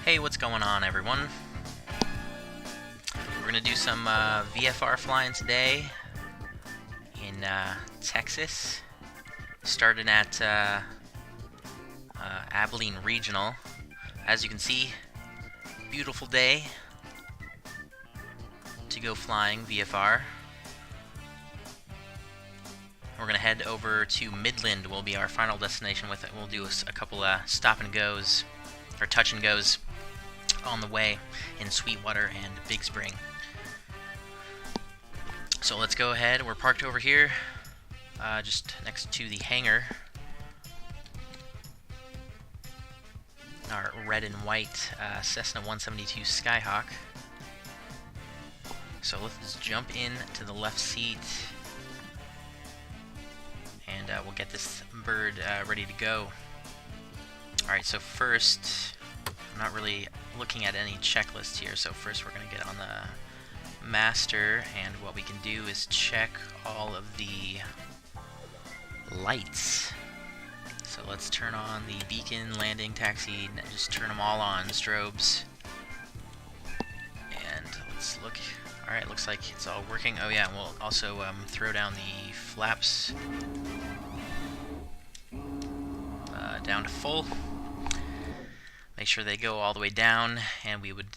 Hey, what's going on, everyone? We're gonna do some VFR flying today in Texas, starting at Abilene Regional. As you can see, beautiful day to go flying VFR. We're gonna head over to Midland. Will be our final destination with it. We'll do a couple stop and goes, or touch and goes, on the way in Sweetwater and Big Spring. So let's go ahead. We're parked over here, just next to the hangar. Our red and white Cessna 172 Skyhawk. So let's jump in to the left seat, and we'll get this bird ready to go. Alright, so first, I'm not really looking at any checklist here, so first we're going to get on the master, and what we can do is check all of the lights. So let's turn on the beacon, landing, taxi, just turn them all on, strobes. And let's look. Alright, looks like it's all working. Oh yeah, we'll also throw down the flaps down to full. Make sure they go all the way down, and we would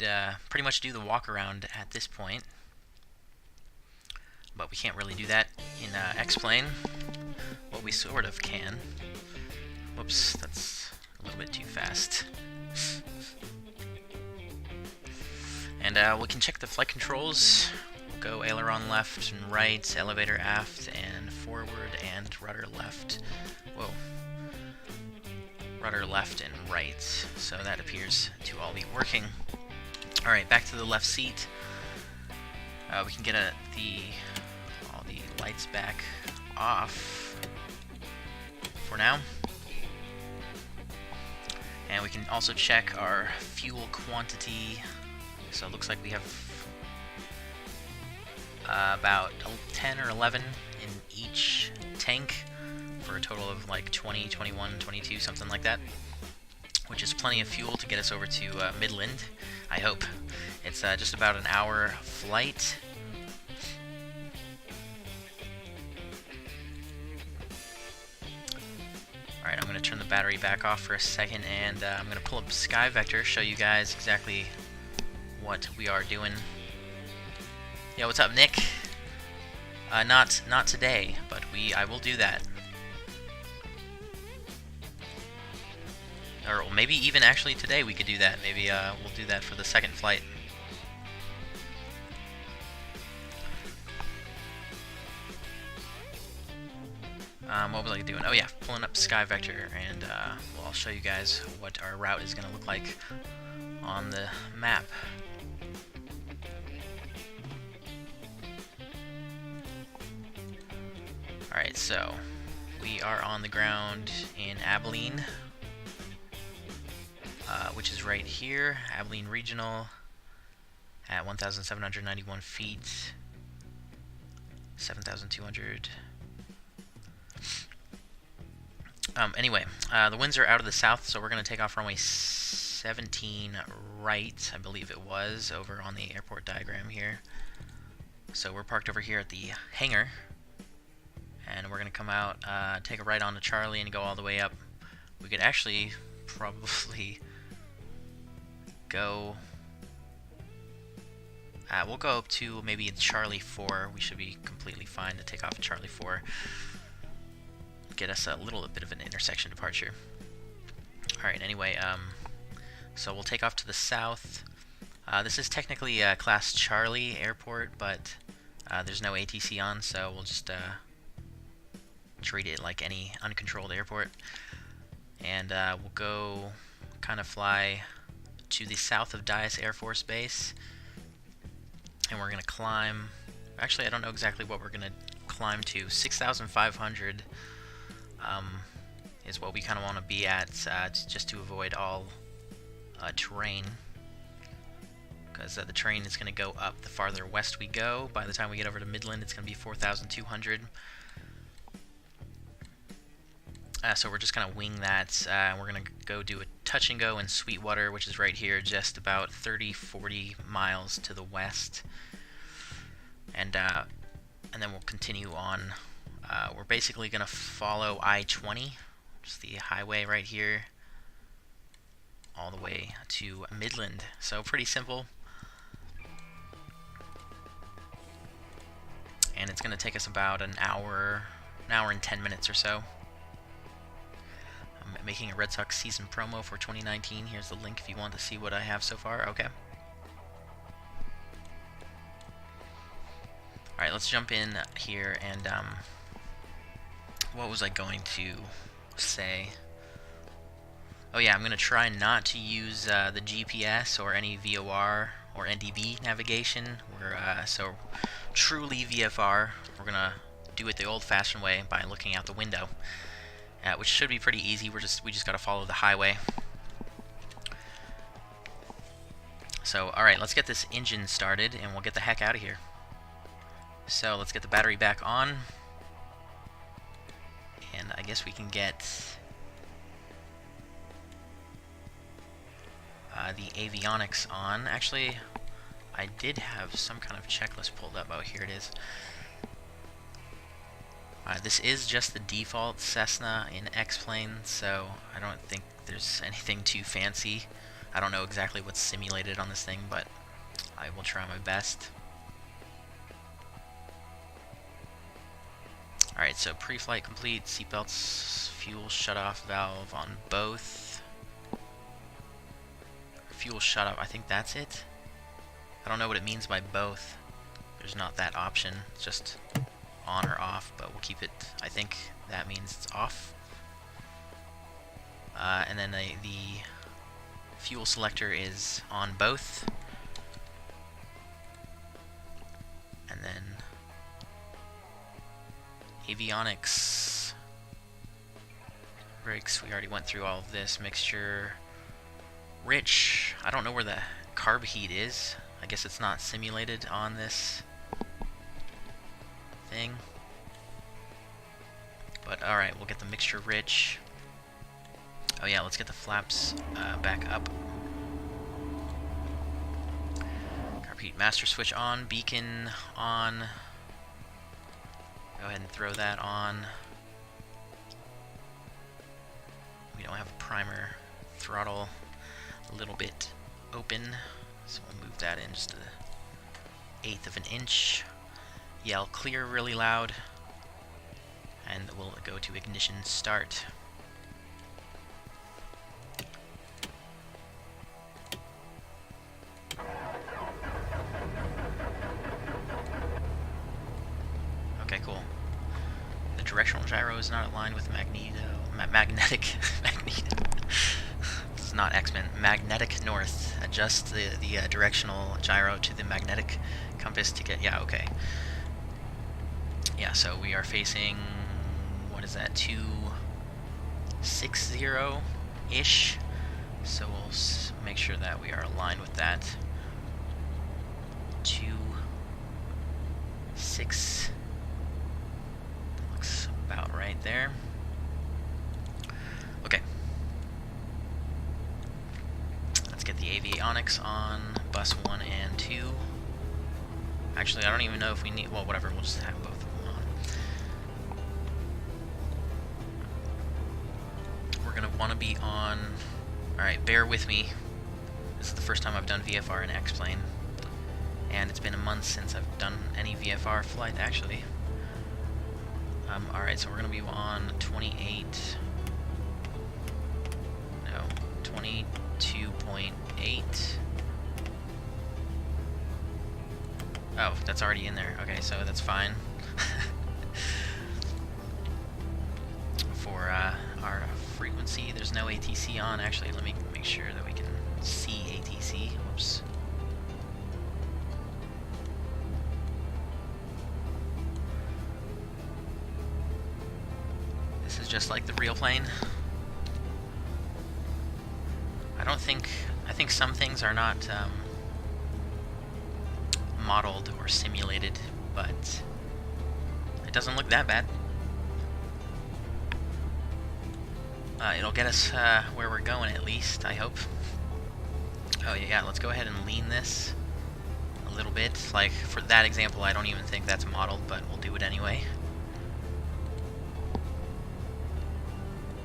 pretty much do the walk around at this point. But we can't really do that in X-Plane. Well, we sort of can. Whoops, that's a little bit too fast. And we can check the flight controls. We'll go aileron left and right, elevator aft and forward, and rudder left. Whoa. Rudder left and right, so that appears to all be working. Alright, back to the left seat. We can get all the lights back off for now. And we can also check our fuel quantity. So it looks like we have about 10 or 11 in each tank, for a total of like 20, 21, 22, something like that, which is plenty of fuel to get us over to Midland, I hope. It's just about an hour flight. Alright, I'm going to turn the battery back off for a second, and I'm going to pull up SkyVector, show you guys exactly what we are doing. Yo, what's up, Nick? Not today, but I will do that. Or maybe even actually today we could do that. Maybe we'll do that for the second flight. What was I doing? Oh yeah, pulling up SkyVector, and well, I'll show you guys what our route is going to look like on the map. Alright, so we are on the ground in Abilene, which is right here, Abilene Regional, at 1,791 feet, 7,200. Anyway, the winds are out of the south, so we're going to take off runway 17 right, I believe it was, over on the airport diagram here. So we're parked over here at the hangar, and we're going to come out, take a right onto Charlie, and go all the way up. We could actually probably go... we'll go up to maybe Charlie 4. We should be completely fine to take off at Charlie 4. Get us a little bit of an intersection departure. Alright, anyway, so we'll take off to the south. This is technically a Class Charlie airport, but there's no ATC on, so we'll just treat it like any uncontrolled airport. And we'll go kind of fly to the south of Dyess Air Force Base, and we're going to climb, actually I don't know exactly what we're going to climb to, 6,500 is what we kind of want to be at, just to avoid all terrain, because the terrain is going to go up the farther west we go. By the time we get over to Midland, it's going to be 4,200. So we're just going to wing that. We're going to go do a touch and go in Sweetwater, which is right here, just about 30-40 miles to the west. And then we'll continue on. We're basically going to follow I-20, just the highway right here, all the way to Midland. So pretty simple. And it's going to take us about an hour and 10 minutes or so. I'm making a Red Sox season promo for 2019. Here's the link if you want to see what I have so far. Okay. Alright, let's jump in here and, what was I going to say? Oh yeah, I'm going to try not to use the GPS or any VOR or NDB navigation. So truly VFR. We're going to do it the old-fashioned way by looking out the window, which should be pretty easy. We just got to follow the highway. So, alright, let's get this engine started and we'll get the heck out of here. So, let's get the battery back on. And I guess we can get the avionics on. Actually, I did have some kind of checklist pulled up. Oh, here it is. This is just the default Cessna in X-Plane, so I don't think there's anything too fancy. I don't know exactly what's simulated on this thing, but I will try my best. Alright, so pre-flight complete, seatbelts, fuel shut-off valve on both. Fuel shut-off, I think that's it. I don't know what it means by both. There's not that option, it's just on or off, but we'll keep it, I think that means it's off. And then the fuel selector is on both. And then avionics, brakes, we already went through all of this. Mixture, rich, I don't know where the carb heat is. I guess it's not simulated on this thing. But alright, we'll get the mixture rich. Oh yeah, let's get the flaps back up. Carb heat master switch on, beacon on. Go ahead and throw that on. We don't have a primer. Throttle a little bit open, so we'll move that in just 1/8 of an inch. Yell clear really loud, and we'll go to ignition start. Okay, cool. The directional gyro is not aligned with magnetic. This is not X-Men. Magnetic north. Adjust the directional gyro to the magnetic compass to get. Yeah, okay. Yeah, so we are facing, what is that, 260-ish. So we'll make sure that we are aligned with that. 2.6. Looks about right there. Okay. Let's get the avionics on bus 1 and 2. Actually, I don't even know if we need, well, whatever, we'll just have both of them on. We're going to want to be on, alright, bear with me. This is the first time I've done VFR in X-Plane, and it's been a month since I've done any VFR flight, actually. Alright, so we're going to be on 22.8. Oh, that's already in there. Okay, so that's fine. For our frequency, there's no ATC on. Actually, let me make sure that we can see ATC. Whoops. This is just like the real plane. I think some things are not modeled or simulated, but it doesn't look that bad. It'll get us where we're going, at least, I hope. Oh yeah, let's go ahead and lean this a little bit. Like, for that example, I don't even think that's modeled, but we'll do it anyway.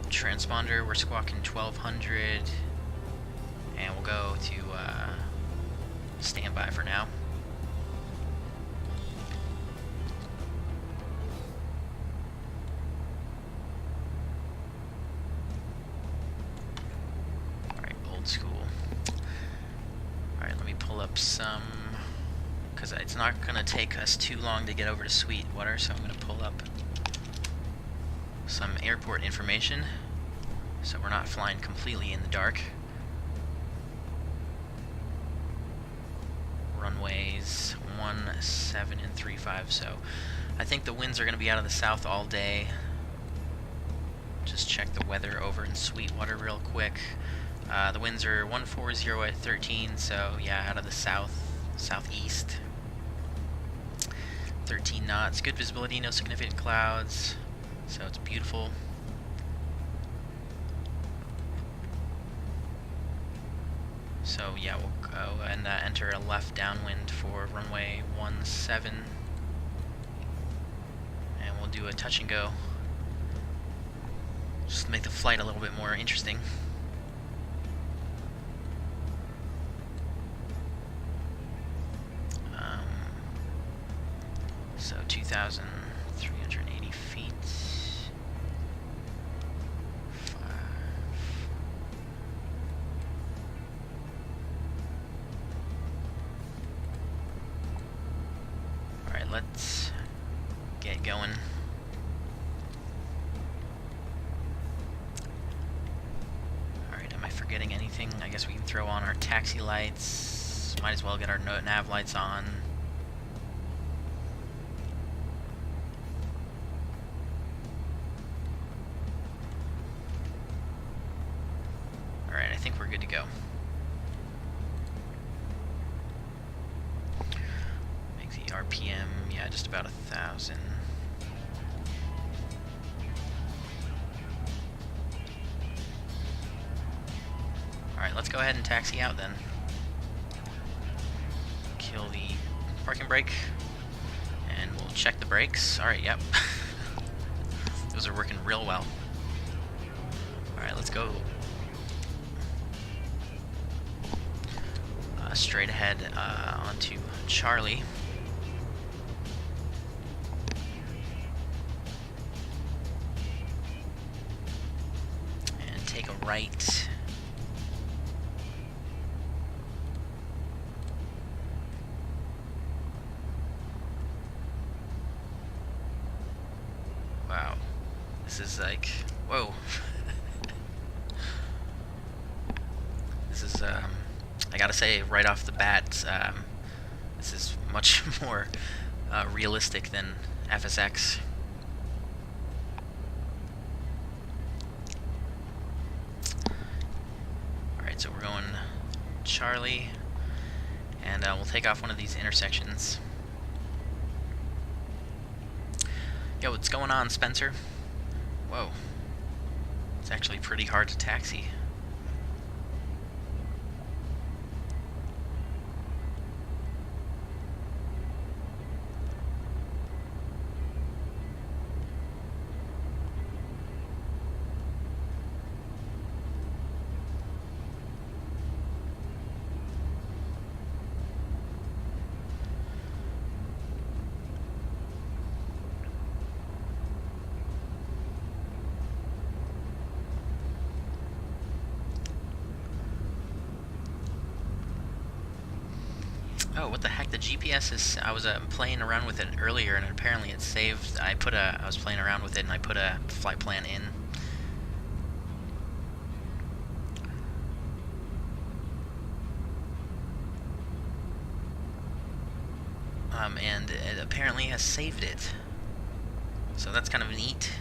Transponder, we're squawking 1200, and we'll go to standby for now. Alright, old school. Alright, let me pull up some, because it's not going to take us too long to get over to Sweetwater, so I'm going to pull up some airport information, so we're not flying completely in the dark. Runways 17 and 35, so I think the winds are going to be out of the south all day. Just check the weather over in Sweetwater real quick. The winds are 140 at 13, so yeah, out of the southeast. 13 knots, good visibility, no significant clouds, so it's beautiful. So yeah, we'll go and enter a left downwind for runway 17, and we'll do a touch and go, just to make the flight a little bit more interesting. So 2,380 feet. Alright, let's get going. Alright, am I forgetting anything? I guess we can throw on our taxi lights. Might as well get our nav lights on. Alright, I think we're good to go. Make the RPM, yeah, just about 1,000. Alright, let's go ahead and taxi out then. Kill the parking brake, and we'll check the brakes. Alright, yep. Those are working real well. Alright, let's go. Straight ahead onto Charlie. And take a right. Wow. This is like, whoa. This is, I gotta say, right off the bat, this is much more realistic than FSX. Alright, so we're going Charlie, and we'll take off one of these intersections. Yo, what's going on, Spencer? Whoa. It's actually pretty hard to taxi. Oh, what the heck? The GPS is... I was playing around with it earlier, and apparently it's saved. I was playing around with it, and I put a flight plan in. And it apparently has saved it. So that's kind of neat.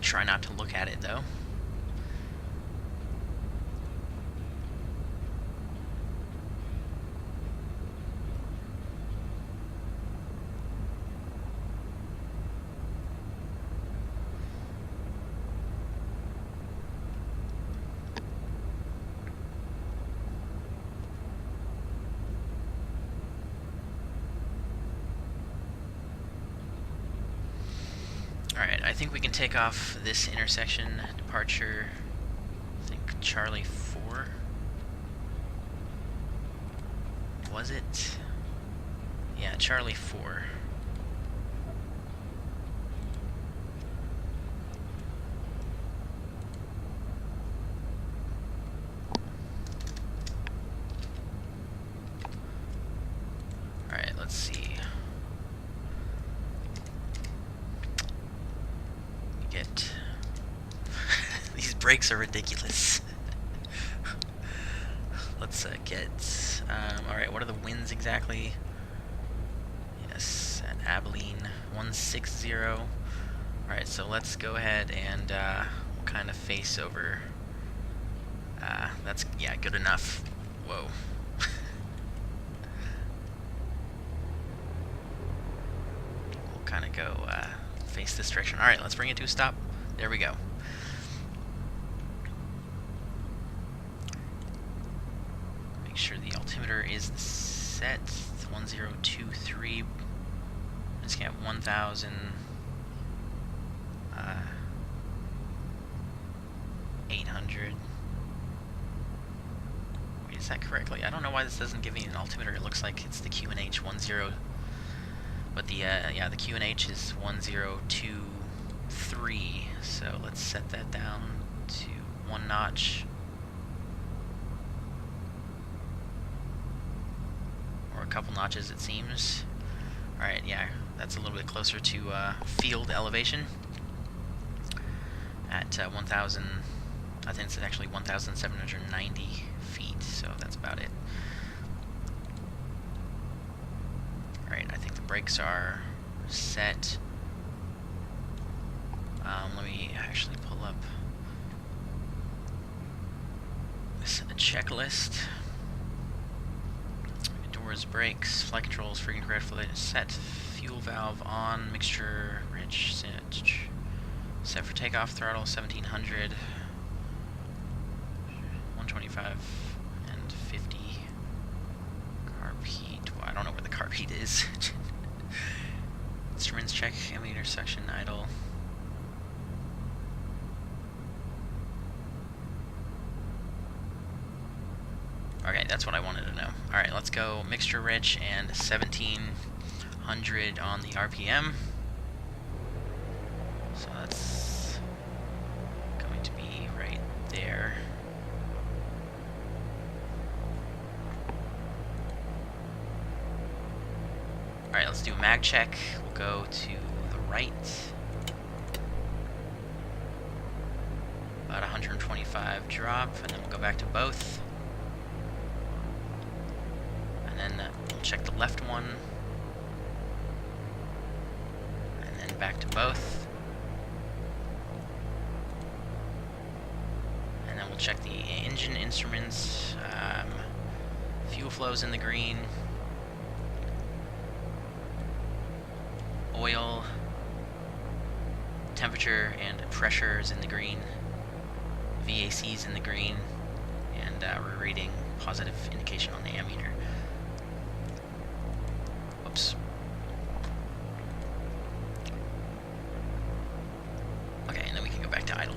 Try not to look at it, though. Alright, I think we can take off this intersection departure, I think Charlie 4. Was it? Yeah, Charlie 4. Alright, let's see. Get... These brakes are ridiculous. Let's get... Alright, what are the winds exactly? Yes, at Abilene, 160. Alright, so let's go ahead and we'll kind of face over. That's, yeah, good enough. Whoa. We'll kind of go face this direction. Alright, let's bring it to a stop. There we go. Make sure the altimeter is set. 1023. Let's get 1,000. 800. Wait, is that correctly? I don't know why this doesn't give me an altimeter. It looks like it's the QNH 10. But the yeah, the QNH is 1023. So let's set that down to 1 notch. Or a couple notches, it seems. Alright, yeah, that's a little bit closer to field elevation. At 1,000, I think it's actually 1,790 feet, so that's about it. Alright, I think the brakes are set. Let me actually pull up this checklist. Doors, brakes, flight controls, freaking correct, set, fuel valve on, mixture rich, set for takeoff, throttle 1700, 125 and 50. Carb heat, well, I don't know where the carb heat is. Instruments check, ammeter section, idle. Okay, that's what I wanted to know. Alright, let's go mixture rich and 1700 on the RPM. So that's going to be right there. Alright, let's do a mag check. We'll go to the right. About 125 drop, and then we'll go back to both. And then we'll check the left one. And then back to both. And then we'll check the engine instruments. Fuel flow's in the green. Oil, temperature, and pressure is in the green. VAC is in the green. And we're reading positive indication on the ammeter. Whoops. Okay, and then we can go back to idle.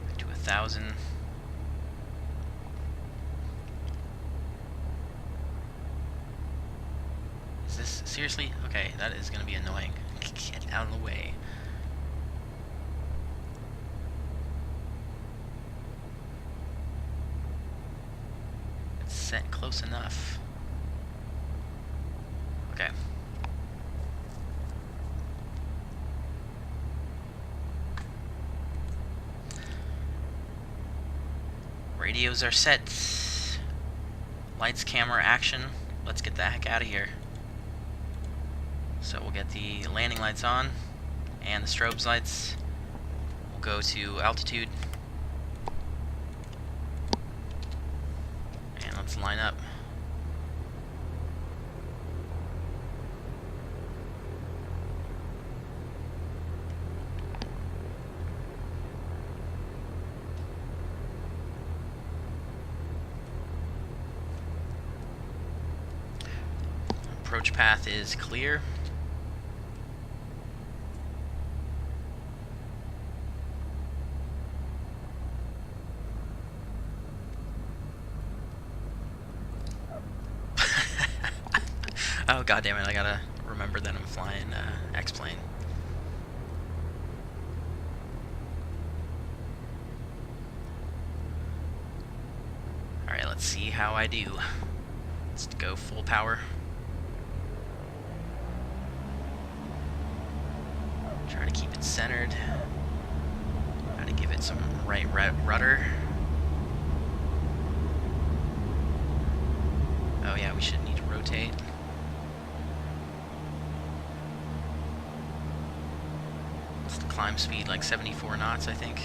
Back to 1,000. Is this seriously? Okay, that is going to be annoying. Get out of the way. It's set close enough. Okay. Radios are set. Lights, camera, action. Let's get the heck out of here. So we'll get the landing lights on and the strobes lights. We'll go to altitude. And let's line up. Approach path is clear. Oh, god damn it, I gotta remember that I'm flying X-Plane. Alright, let's see how I do. Let's go full power. Try to keep it centered. Try to give it some right rudder. Oh yeah, we should need to rotate. It's the climb speed, like 74 knots, I think.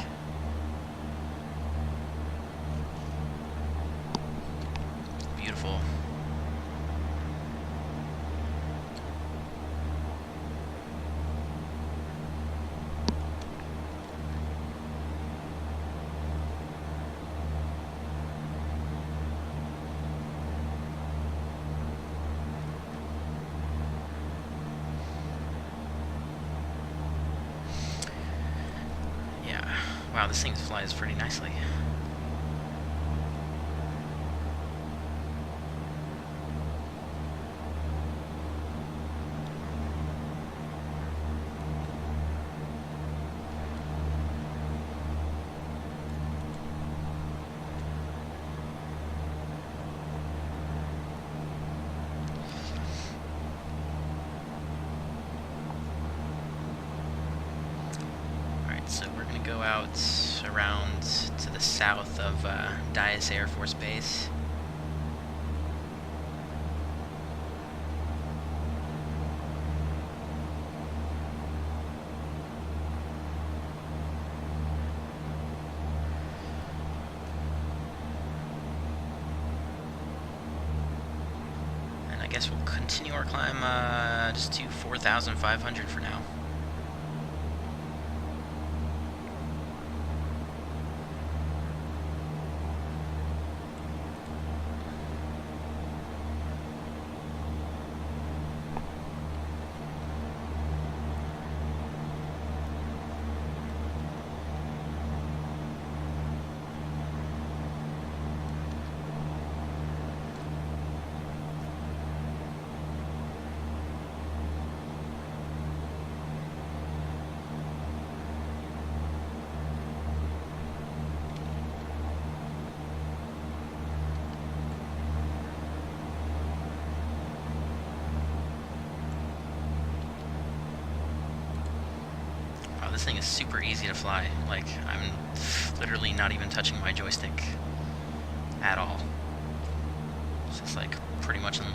Beautiful. Wow, this thing flies pretty nicely. So we're going to go out around to the south of Dyess Air Force Base. And I guess we'll continue our climb just to 4,500 for now. This thing is super easy to fly. Like, I'm literally not even touching my joystick at all. It's just like pretty much on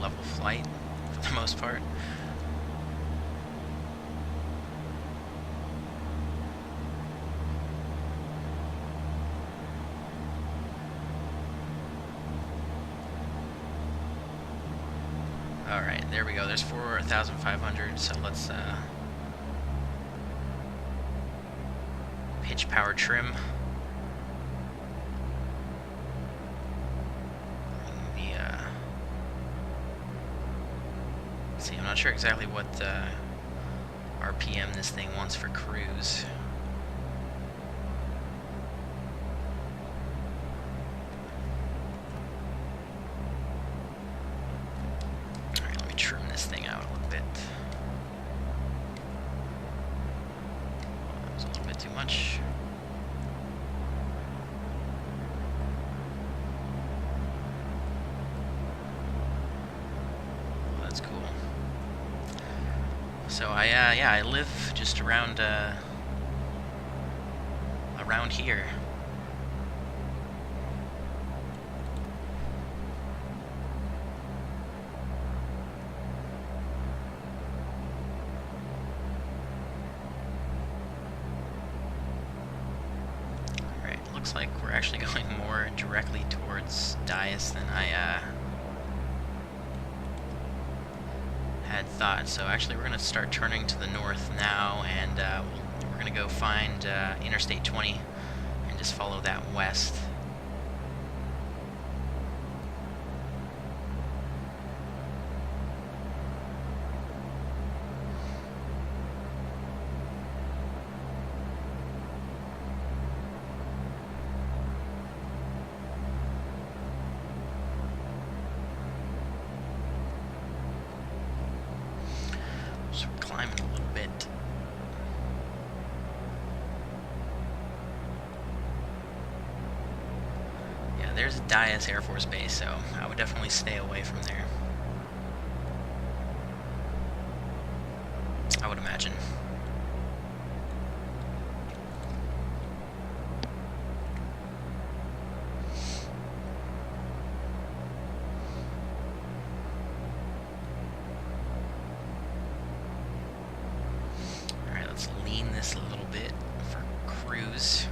level flight for the most part. Alright, there we go. There's 4,500, so let's pitch power trim. See, I'm not sure exactly what RPM this thing wants for cruise. Alright, let me trim this thing out a little bit. That was a little bit too much. So I live just around here. Alright, looks like we're actually going more directly towards Dyess than I had thought. So actually we're going to start turning to the north now, and we're going to go find Interstate 20 and just follow that west. there's Dyess Air Force Base, so I would definitely stay away from there. I would imagine. Alright, let's lean this a little bit for cruise.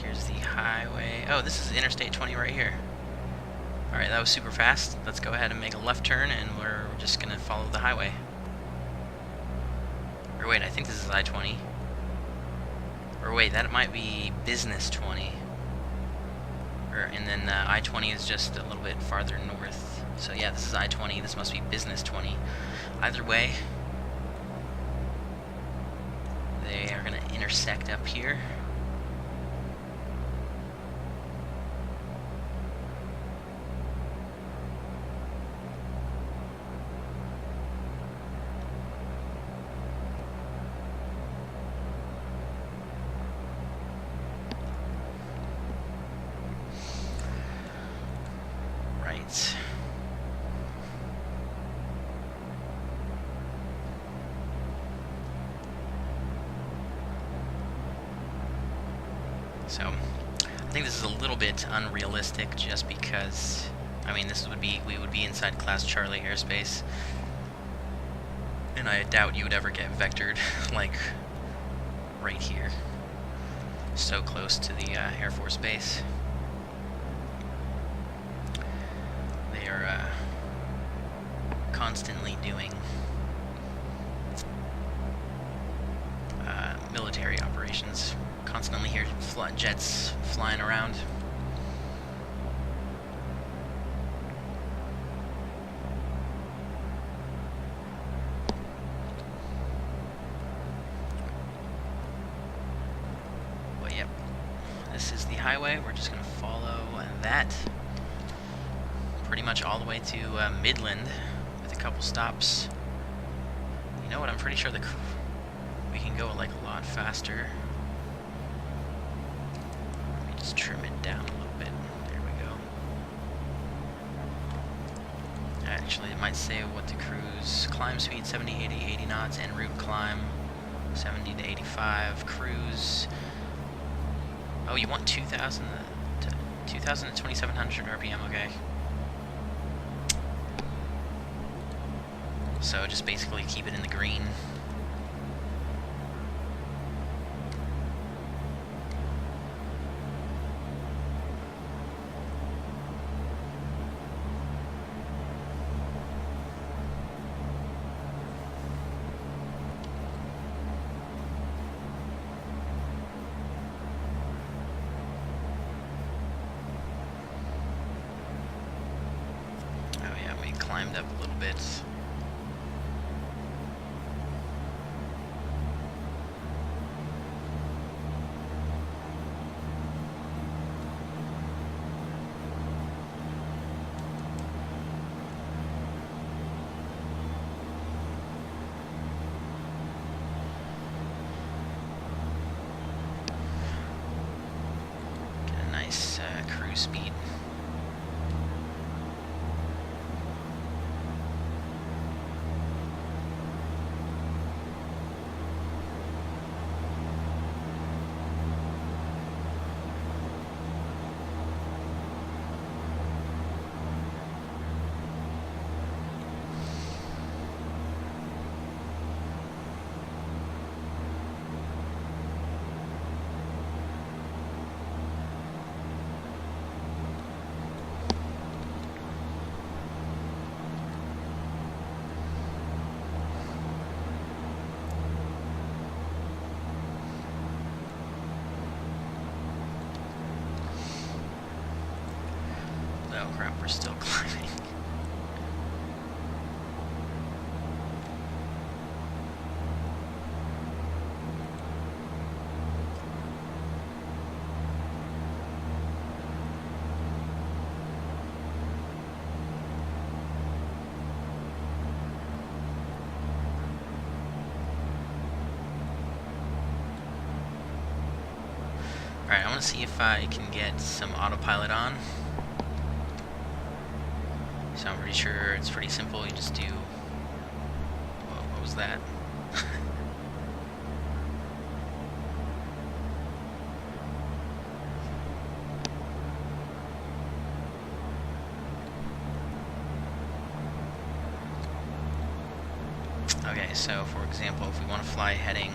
Here's the highway. Oh, this is Interstate 20 right here. Alright, that was super fast. Let's go ahead and make a left turn, and we're just gonna follow the highway. Or wait, I think this is I-20. Or wait, that might be Business 20. And then I-20 is just a little bit farther north. So yeah, this is I-20. This must be Business 20. Either way, they are gonna intersect up here. So, I think this is a little bit unrealistic just because, I mean, we would be inside Class Charlie airspace, and I doubt you would ever get vectored, like, right here. So close to the Air Force Base. They are constantly doing military operations. Constantly hear jets flying around. Well, yep. This is the highway. We're just going to follow that pretty much all the way to Midland with a couple stops. You know what? I'm pretty sure we can go like a lot faster. Just trim it down a little bit. There we go. Actually, it might say what to cruise. Climb speed 70, 80 knots, en route climb 70 to 85. Cruise. Oh, you want 2,000 to 2,700 RPM, okay. So just basically keep it in the green. Climbed up a little bit. Get a nice cruise speed. Oh crap, we're still climbing. Alright, I want to see if I can get some autopilot on. So I'm pretty sure it's pretty simple. You just do... Whoa, what was that? Okay, so for example, if we want to fly heading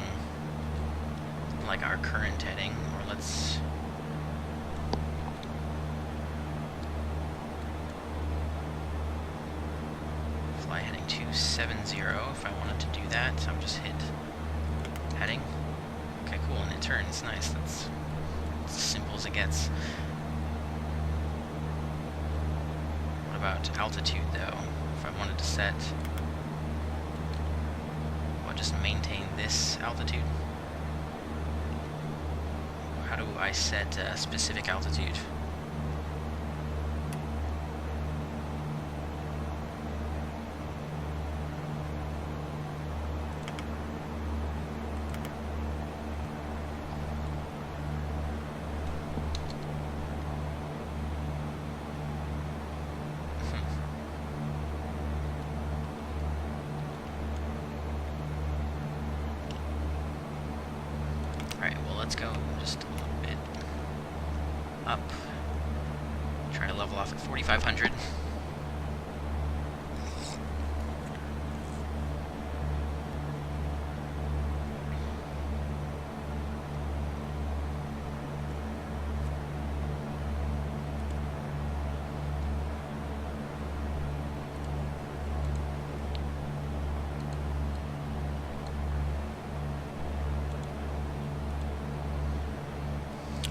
like our current heading, or let's fly heading 270 if I wanted to do that. So I'm just hit heading. Okay, cool, and it turns. Nice. That's as simple as it gets. What about altitude though? If I wanted to set, well, just maintain this altitude. How do I set a specific altitude? Alright, well, let's go just a little bit up. Try to level off at 4,500.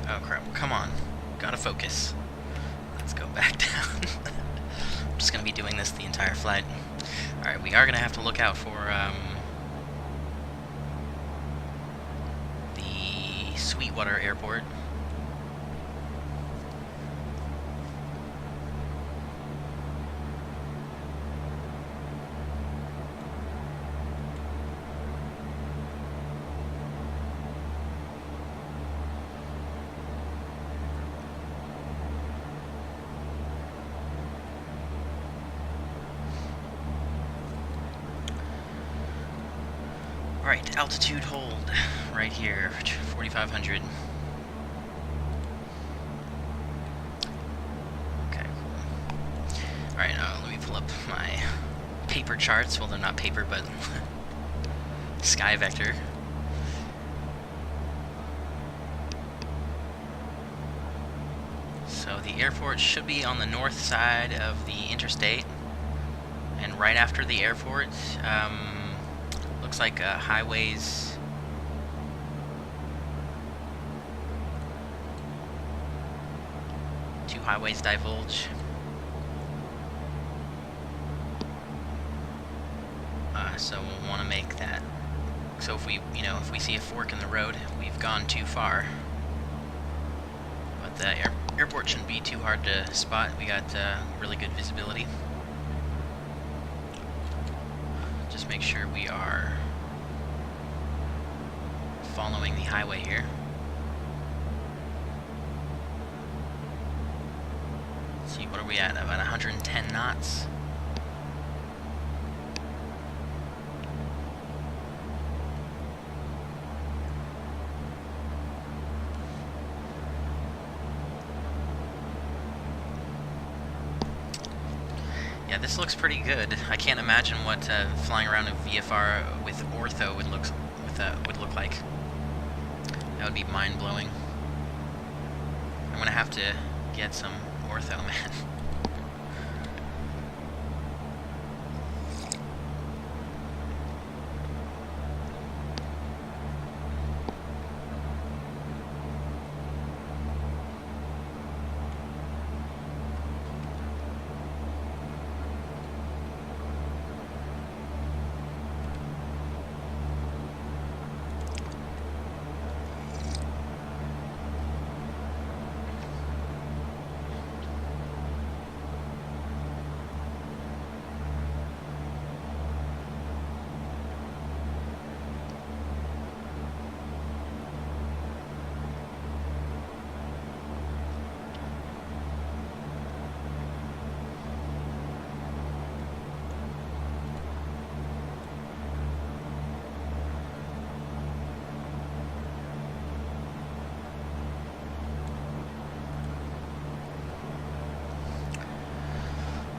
Oh crap, come on. Gotta focus. Let's go back down. I'm just gonna be doing this the entire flight. Alright, we are gonna have to look out for the Sweetwater airport. Alright, altitude hold right here, 4,500. Okay, cool. Alright, let me pull up my paper charts. Well, they're not paper, but sky vector. So the airport should be on the north side of the interstate, and right after the airport, looks like highways. Two highways divulge. So we'll want to make that. So if we, if we see a fork in the road, we've gone too far. But the airport shouldn't be too hard to spot. We got really good visibility. Just make sure we are following the highway here. Let's see, what are we at? About 110 knots. Yeah, this looks pretty good. I can't imagine what flying around in VFR with ortho would look like. That would be mind-blowing. I'm gonna have to get some ortho, man.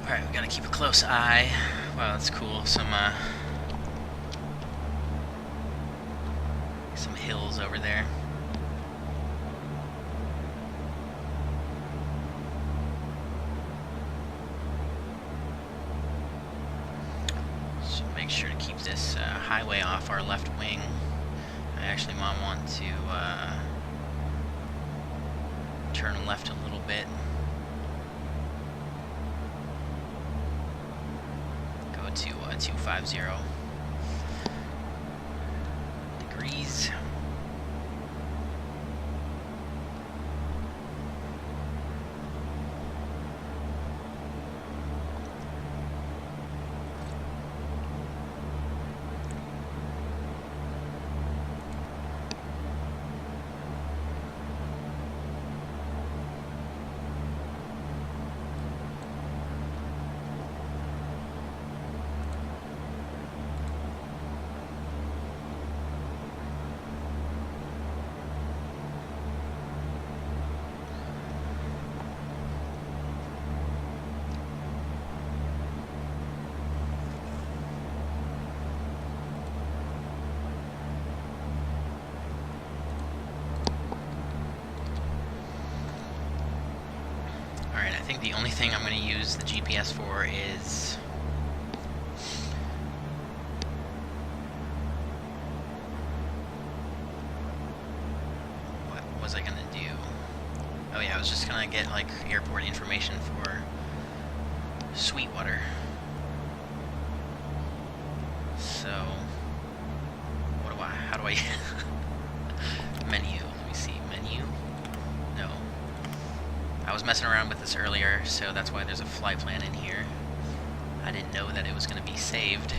Alright, we gotta keep a close eye. Wow, that's cool. Some hills over there. So make sure to keep this highway off our left wing. I actually want to turn left a little bit. Go to 250 degrees. Alright, I think the only thing I'm going to use the GPS for is what was I going to do? Oh yeah, I was just going to get like airport information for Sweetwater. So how do I menu, let me see, menu? No. I was messing around with this earlier, so that's why there's a flight plan in here. I didn't know that it was going to be saved.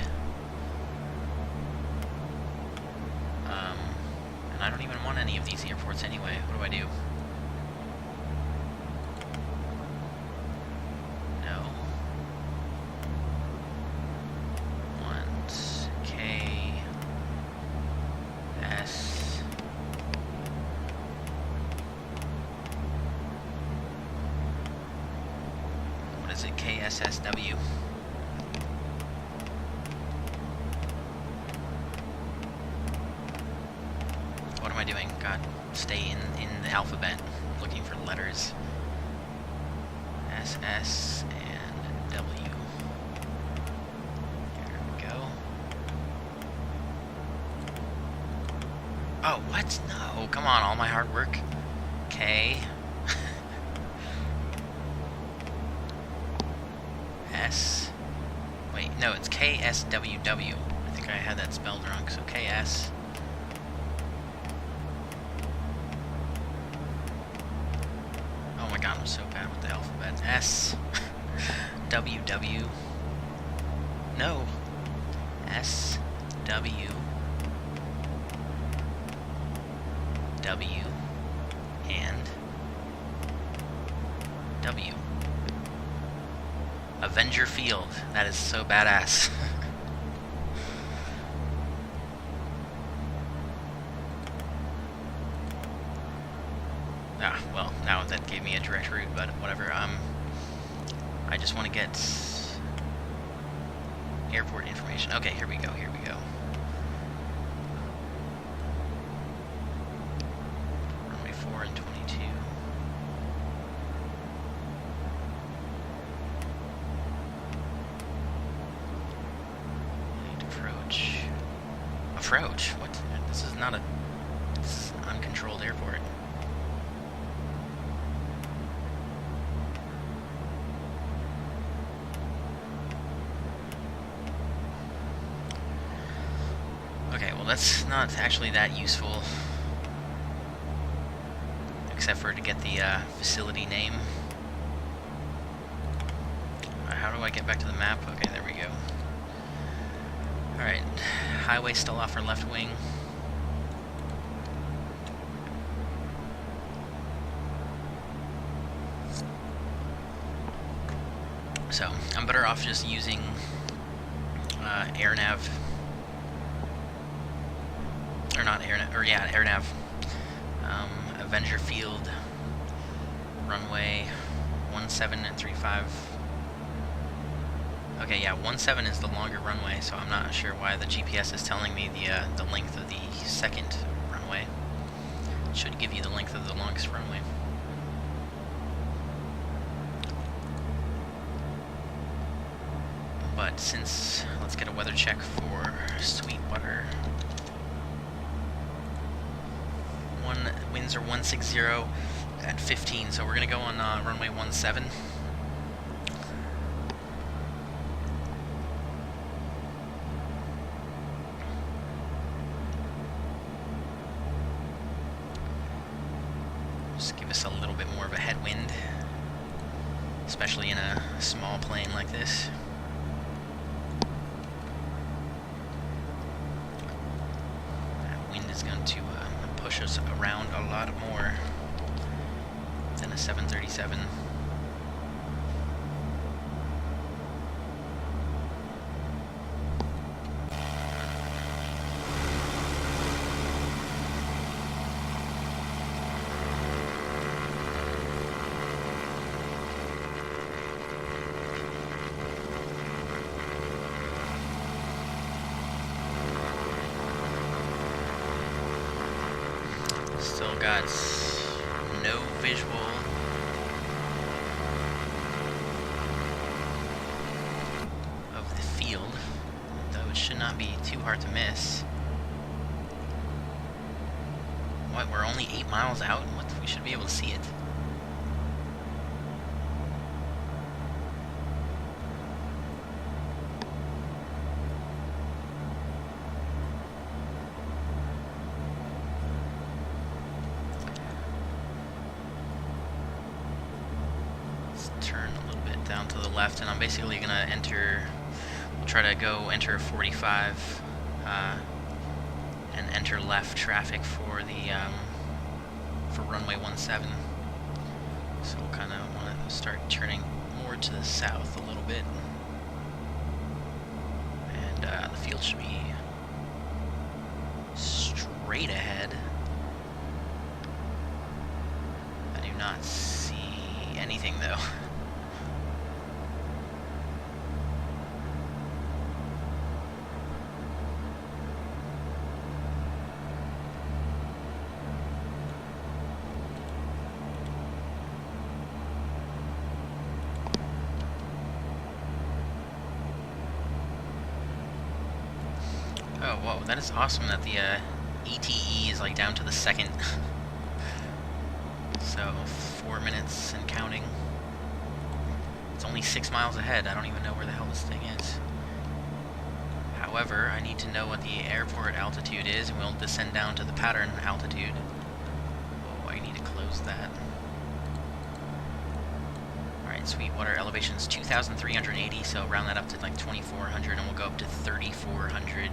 And I don't even want any of these airports anyway. What do I do? No. Want K S. What is it? KSSW. What am I doing? God, stay in the alphabet. I'm looking for letters. SS and W. There we go. Oh, what? No, come on, all my hard work. K. S. Wait, no, it's KSWW. I think I had that spelled wrong, so KS. Oh my god, I'm so bad with the alphabet. S. WW. No. S. W. W. And W. Avenger Field. That is so badass. Ah, well, now that gave me a direct route, but whatever. I just want to get airport information. Okay, here we go, here we go. Runway 4 and 22. Approach? What? This is not a... This is an uncontrolled airport. Okay, well that's not actually that useful. Except for to get the facility name. How do I get back to the map? Okay, there we go. Alright, highway still off our left wing. So, I'm better off just using AirNav. Or not AirNav, or yeah, AirNav. Avenger Field, runway 17 and 35. Okay, yeah, 17 is the longer runway, so I'm not sure why the GPS is telling me the length of the second runway. It should give you the length of the longest runway. But since, let's get a weather check for Sweetwater. Winds are 160 at 15, so we're gonna go on runway 17. Just give us a little bit more of a headwind, especially in a small plane like this. That wind is going to push us around a lot more than a 737. Still got no visual of the field, though it should not be too hard to miss. What, we're only 8 miles out? What, we should be able to see it. Turn a little bit down to the left, and I'm basically going to enter, we'll try to go enter 45 and enter left traffic for the for runway 17. So we'll kind of want to start turning more to the south a little bit, and the field should be straight ahead. I do not see anything though. Oh, whoa, that is awesome that the ETE is like down to the second. So, 4 minutes and counting. It's only 6 miles ahead. I don't even know where the hell this thing is. However, I need to know what the airport altitude is, and we'll descend down to the pattern altitude. Oh, I need to close that. Alright, Sweetwater elevation is 2,380, so round that up to like 2,400, and we'll go up to 3,400.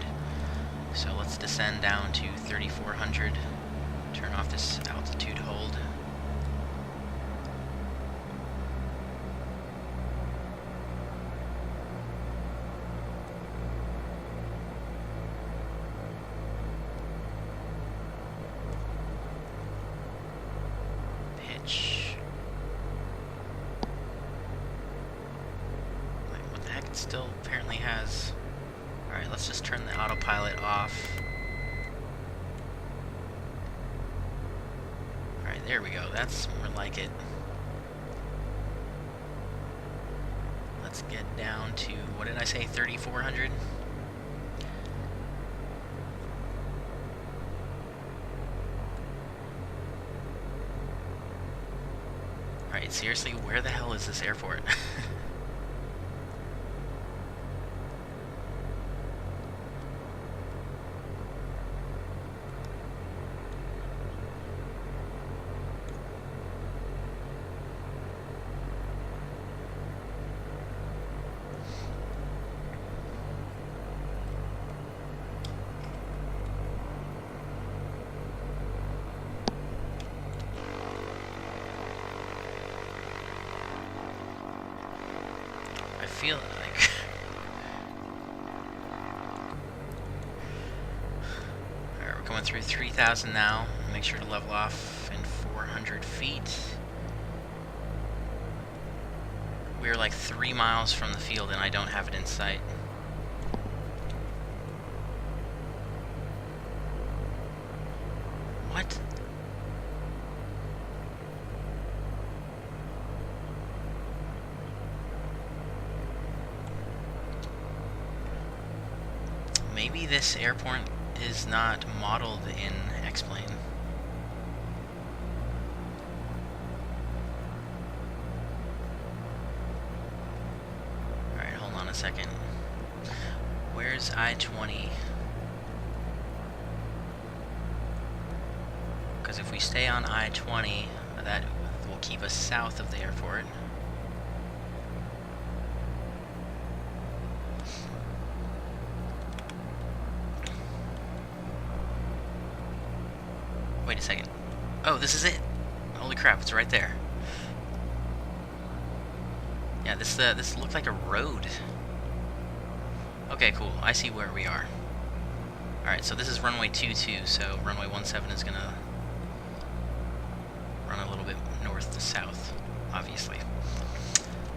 So let's descend down to 3,400, turn off this altitude hold. Pitch. Wait, what the heck? It still apparently has... Alright, let's just turn the autopilot off. Alright, there we go. That's more like it. Let's get down to, what did I say, 3,400? Alright, seriously, where the hell is this airport? I feel like... Alright, we're going through 3,000 now. Make sure to level off in 400 feet. We are like 3 miles from the field and I don't have it in sight. What? Maybe this airport is not modeled in X-Plane. Alright, hold on a second. Where's I-20? Because if we stay on I-20, that will keep us south of the airport. Wait a second. Oh, this is it! Holy crap, it's right there. Yeah, this looked like a road. Okay, cool. I see where we are. Alright, so this is runway 22, so runway 17 is gonna run a little bit north to south, obviously.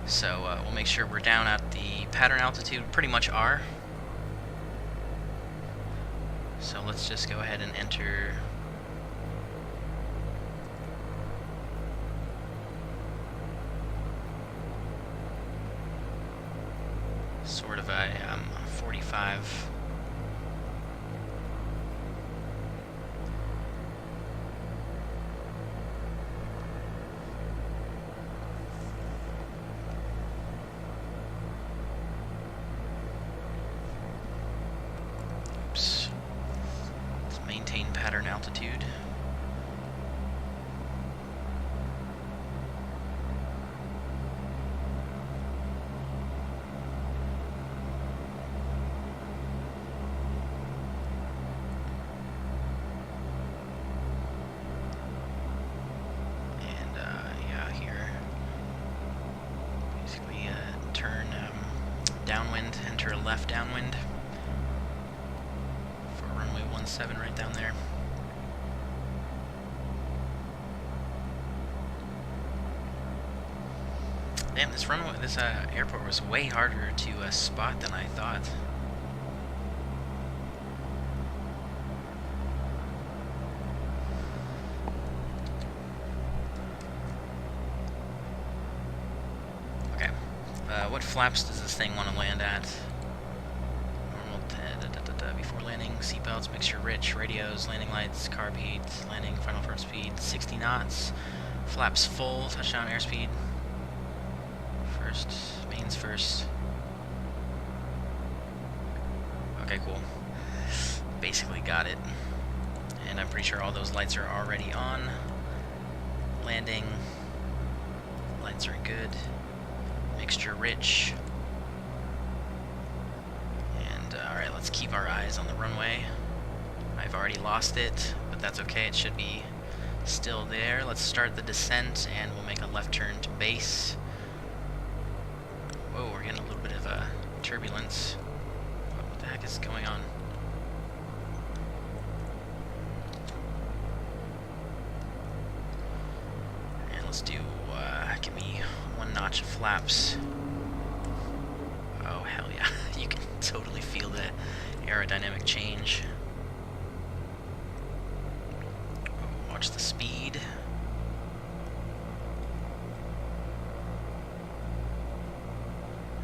So we'll make sure we're down at the pattern altitude, pretty much are. So let's just go ahead and enter sort of a 45. Oops. Let's maintain pattern altitude. Downwind, enter a left downwind for runway 17 right down there. Damn, this airport was way harder to spot than I thought. What flaps does this thing want to land at? Normal before landing, seatbelts, mixture rich, radios, landing lights, carb heat, landing, final first speed, 60 knots, flaps full, touchdown airspeed, first, mains first. Okay, cool. Basically got it. And I'm pretty sure all those lights are already on. Landing, lights are good. Mixture rich. And alright, let's keep our eyes on the runway. I've already lost it, but that's okay, it should be still there. Let's start the descent and we'll make a left turn to base. Whoa, we're getting a little bit of turbulence. What the heck is going on? And let's do, give me 1 notch of flaps. Oh, hell yeah. You can totally feel the aerodynamic change. Oh, watch the speed.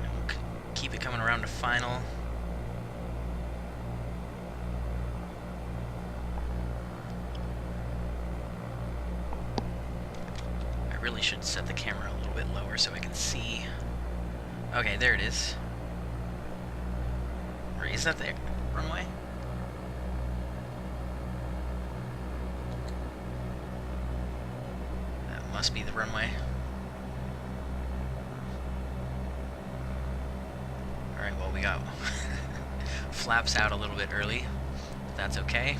And we'll keep it coming around to final. Really should set the camera a little bit lower so I can see. Okay, there it is. Or is that the runway? That must be the runway. Alright, well, we got flaps out a little bit early. That's okay.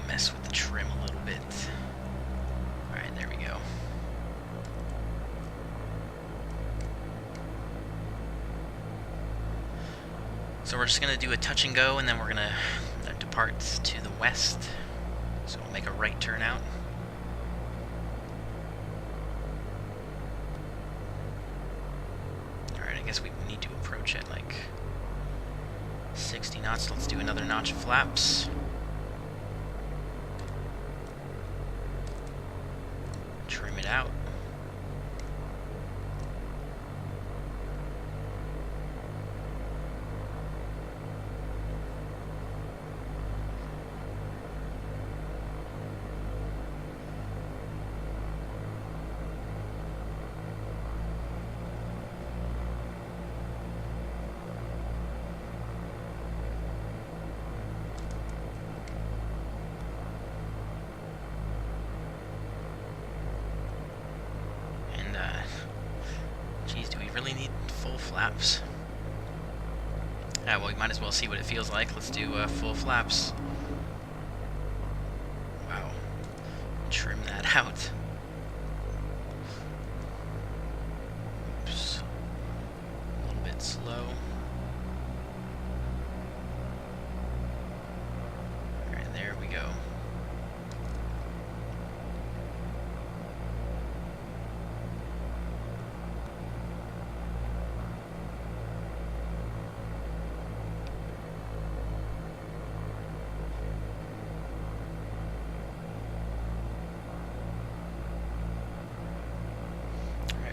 Mess with the trim a little bit. Alright, there we go. So we're just going to do a touch and go, and then we're going to depart to the west. So we'll make a right turn out. Alright, I guess we need to approach at like 60 knots. Let's do another notch of flaps. Trim it out. Geez, do we really need full flaps? Well, we might as well see what it feels like. Let's do full flaps. Wow. Trim that out. Oops. A little bit slow. Alright, there we go.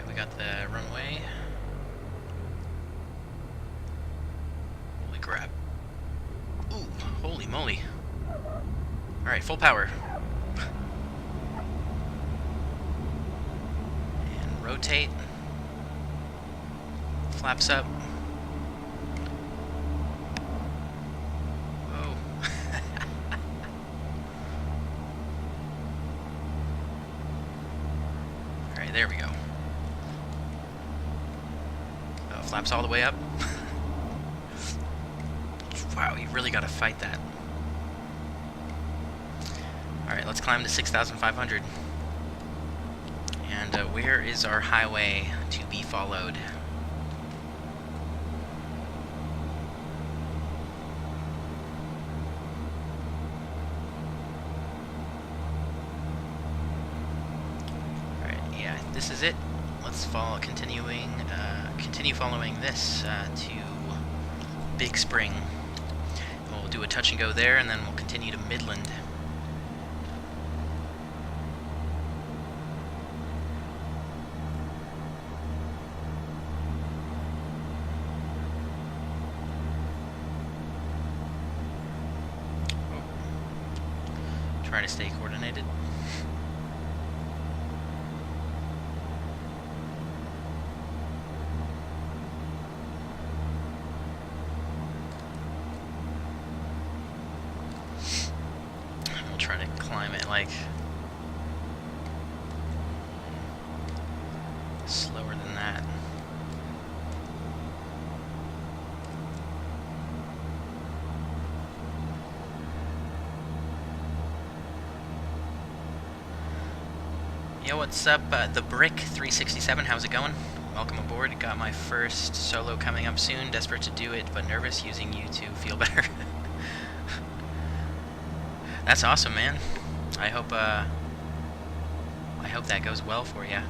We got the runway. Holy crap. Ooh, holy moly. Alright, full power. And rotate. Flaps up. Whoa. Alright, there we go. Flaps all the way up. Wow, you really gotta fight that. Alright, let's climb to 6,500. And where is our highway to be followed? Alright, yeah, this is it. Let's continue following this to Big Spring. We'll do a touch and go there, and then we'll continue to Midland. Try to stay coordinated. Try to climb it like slower than that. Yo, what's up? The Brick 367, how's it going? Welcome aboard. Got my first solo coming up soon. Desperate to do it, but nervous, using you to feel better. That's awesome, man. I hope that goes well for you.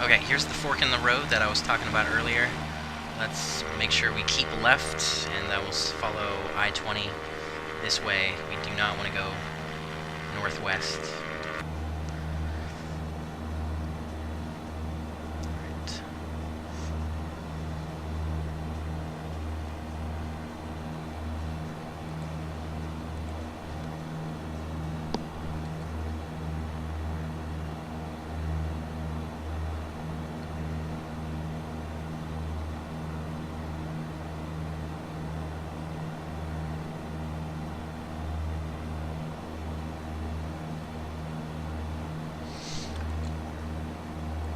Okay, here's the fork in the road that I was talking about earlier. Let's make sure we keep left, and that will follow I-20 this way. We do not want to go northwest.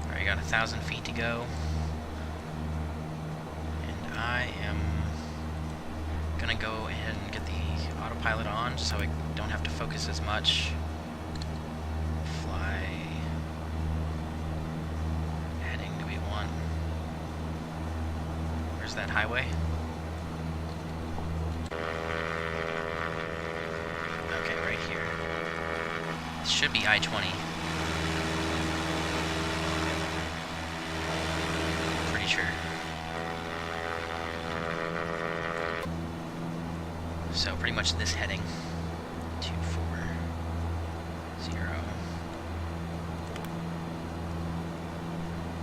Right. Got 1,000 feet to go, and I am gonna go ahead and get the autopilot on so I don't have to focus as much. Fly. Heading do we want? Where's that highway? Okay, right here. This should be I-20. Sure. So pretty much this heading. 240.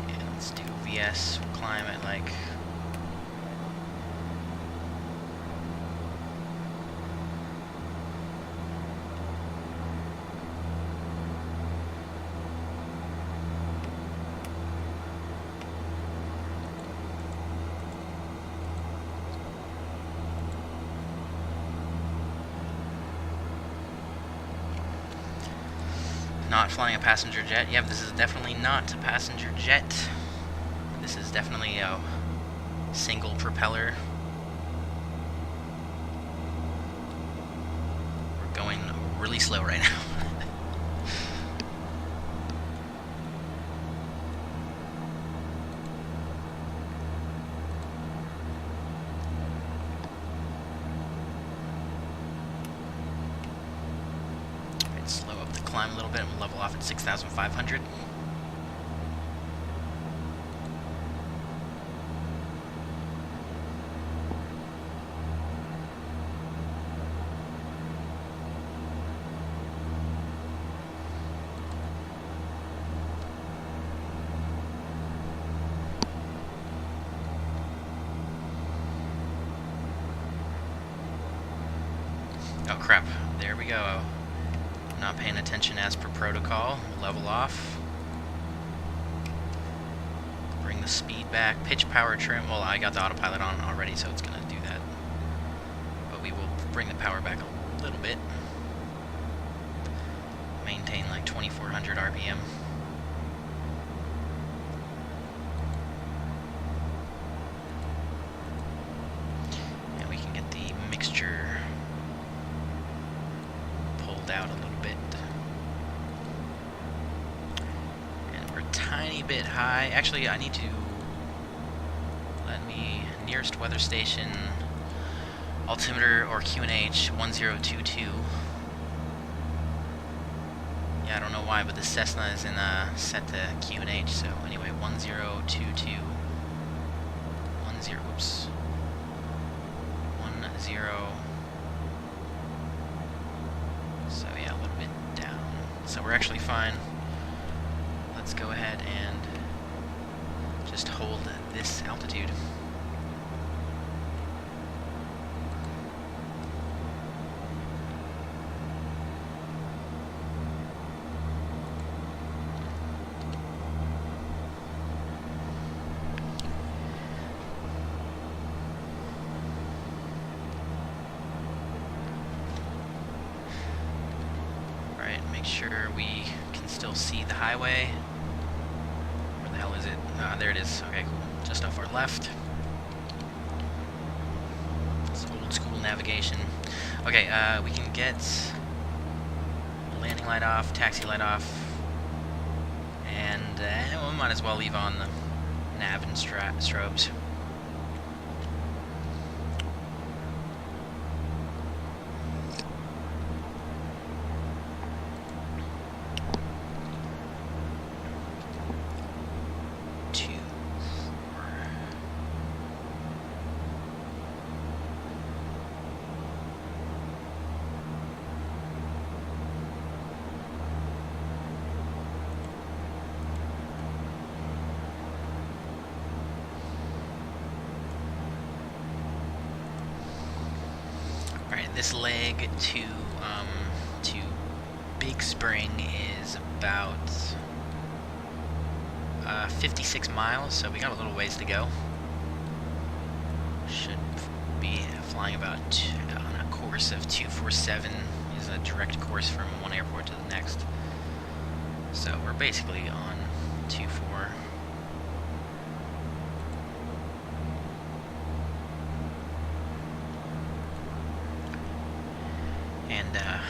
And let's do VS. We'll climb at like not flying a passenger jet. Yep, this is definitely not a passenger jet. This is definitely a single propeller. We're going really slow right now. Slow up the climb a little bit and we'll level off at 6,500. Oh crap, there we go. Not paying attention as per protocol. We'll level off. Bring the speed back. Pitch power trim. Well, I got the autopilot on already, so it's going to do that. But we will bring the power back a little bit. Maintain like 2,400 RPM. And we can get the mixture pulled out a little bit. And we're a tiny bit high. Actually, I need to let me nearest weather station altimeter or QNH 1022. Yeah, I don't know why, but the Cessna is in set to QNH. So anyway, 1022. 10. Whoops. 10. So yeah, a little bit down. So we're actually fine. Let's go ahead and just hold this altitude. Make sure we can still see the highway. Where the hell is it? Ah, there it is. Okay, cool. Just off our left. It's old school navigation. Okay, we can get landing light off, taxi light off, and we might as well leave on the nav and strobes. this leg to Big Spring is about 56 miles, so we got a little ways to go. Should be flying about on a course of 247, is a direct course from one airport to the next. So we're basically on 24. And yeah,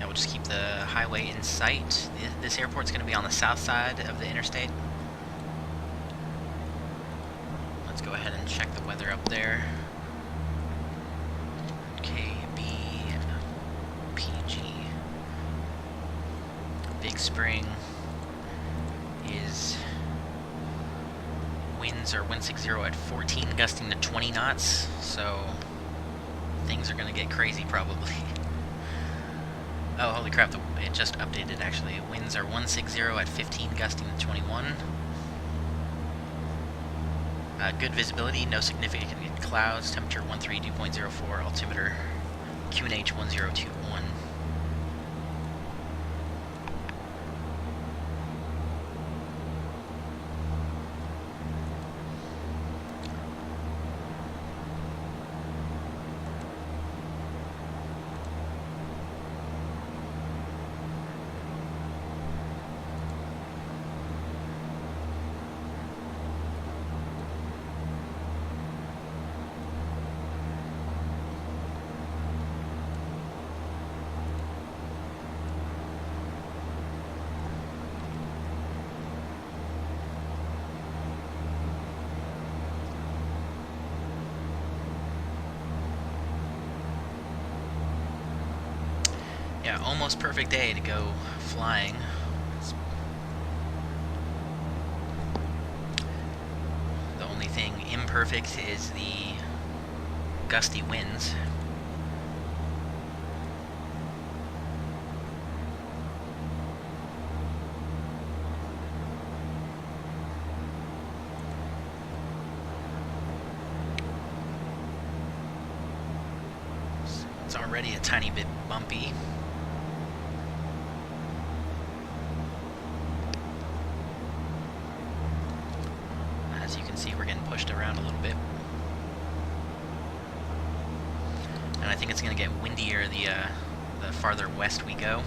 we'll just keep the highway in sight. This airport's going to be on the south side of the interstate. Let's go ahead and check the weather up there. KBPG. Big Spring is winds are 160 at 14, gusting to 20 knots, so things are going to get crazy probably. Oh, holy crap, it just updated actually. Winds are 160 at 15, gusting to 21. Good visibility, no significant clouds, temperature 132.04, altimeter QNH 1021. Yeah, almost perfect day to go flying. The only thing imperfect is the gusty winds. It's already a tiny bit bumpy. As you can see, we're getting pushed around a little bit. And I think it's going to get windier the farther west we go.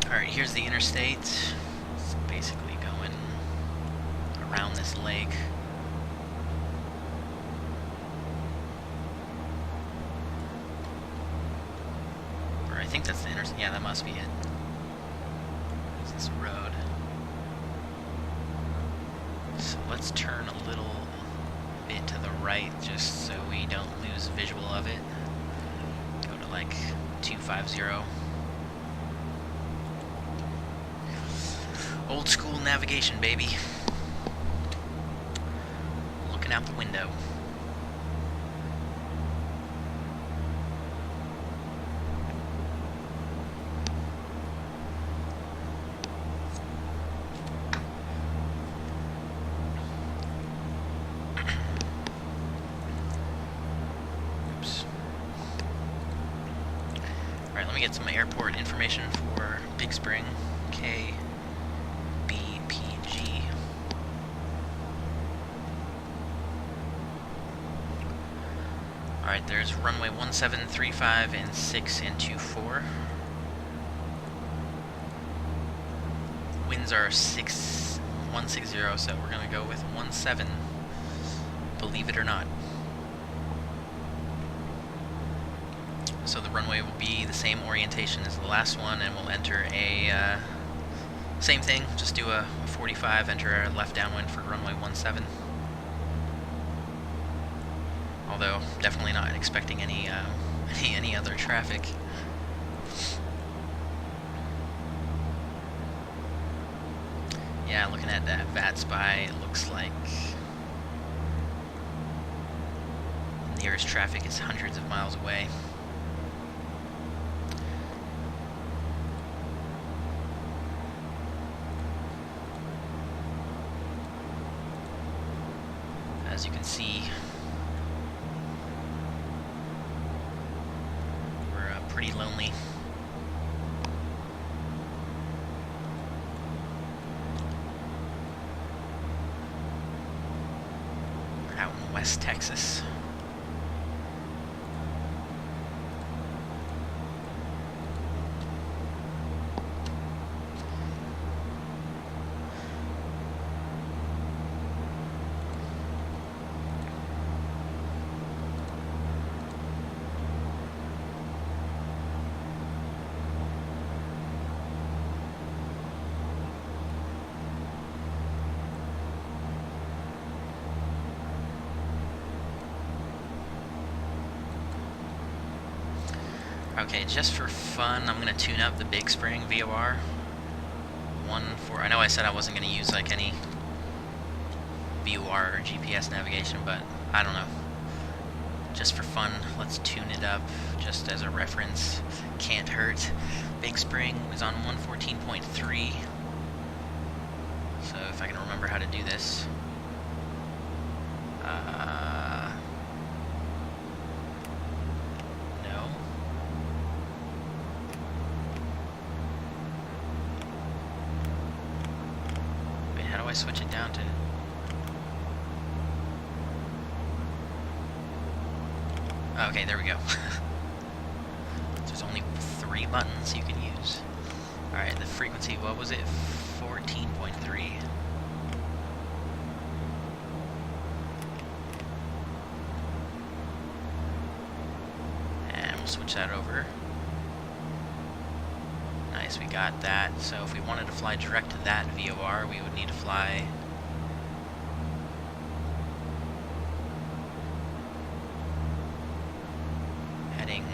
Alright, here's the interstate. It's basically going around this lake. Or I think that's the interstate. Yeah, that must be it. It's this road. So let's turn a little bit to the right just so we don't lose visual of it. Go to like 250. Old school navigation, baby. Looking out the window. Oops. Alright, let me get some airport information for Big Spring. KBPG. Alright, there's runway 1735 and 6 and 24. Winds are 160, so we're going to go with 17. Believe it or not. So the runway will be the same orientation as the last one, and we'll enter a same thing, just do a 45, enter a left downwind for runway 17. Although definitely not expecting any other traffic. Yeah, looking at that VAT spy, it looks like nearest traffic is hundreds of miles away. As you can see, we're pretty lonely. We're out in West Texas. Okay, just for fun, I'm going to tune up the Big Spring VFR. I know I said I wasn't going to use like any VFR or GPS navigation, but I don't know. Just for fun, let's tune it up just as a reference. Can't hurt. Big Spring is on 114.3. So if I can remember how to do this. Switch it down to okay, there we go. There's only 3 buttons you can use. Alright, the frequency, what was it? 14.3. And we'll switch that over. Nice, we got that. So if we wanted to fly direct to that VFR, we would need to fly heading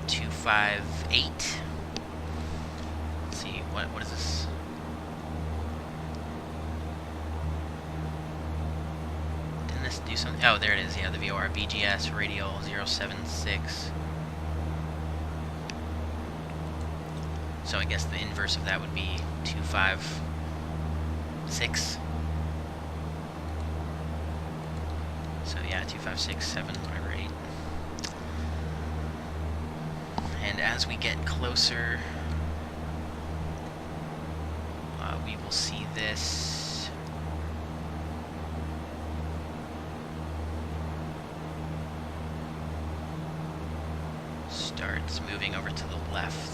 258. Let's see, what is this? Didn't this do something? Oh, there it is. Yeah, the VFR BGS radial 076. So I guess the inverse of that would be 256. So yeah, 256, 7, whatever, 8. And as we get closer, we will see this starts moving over to the left.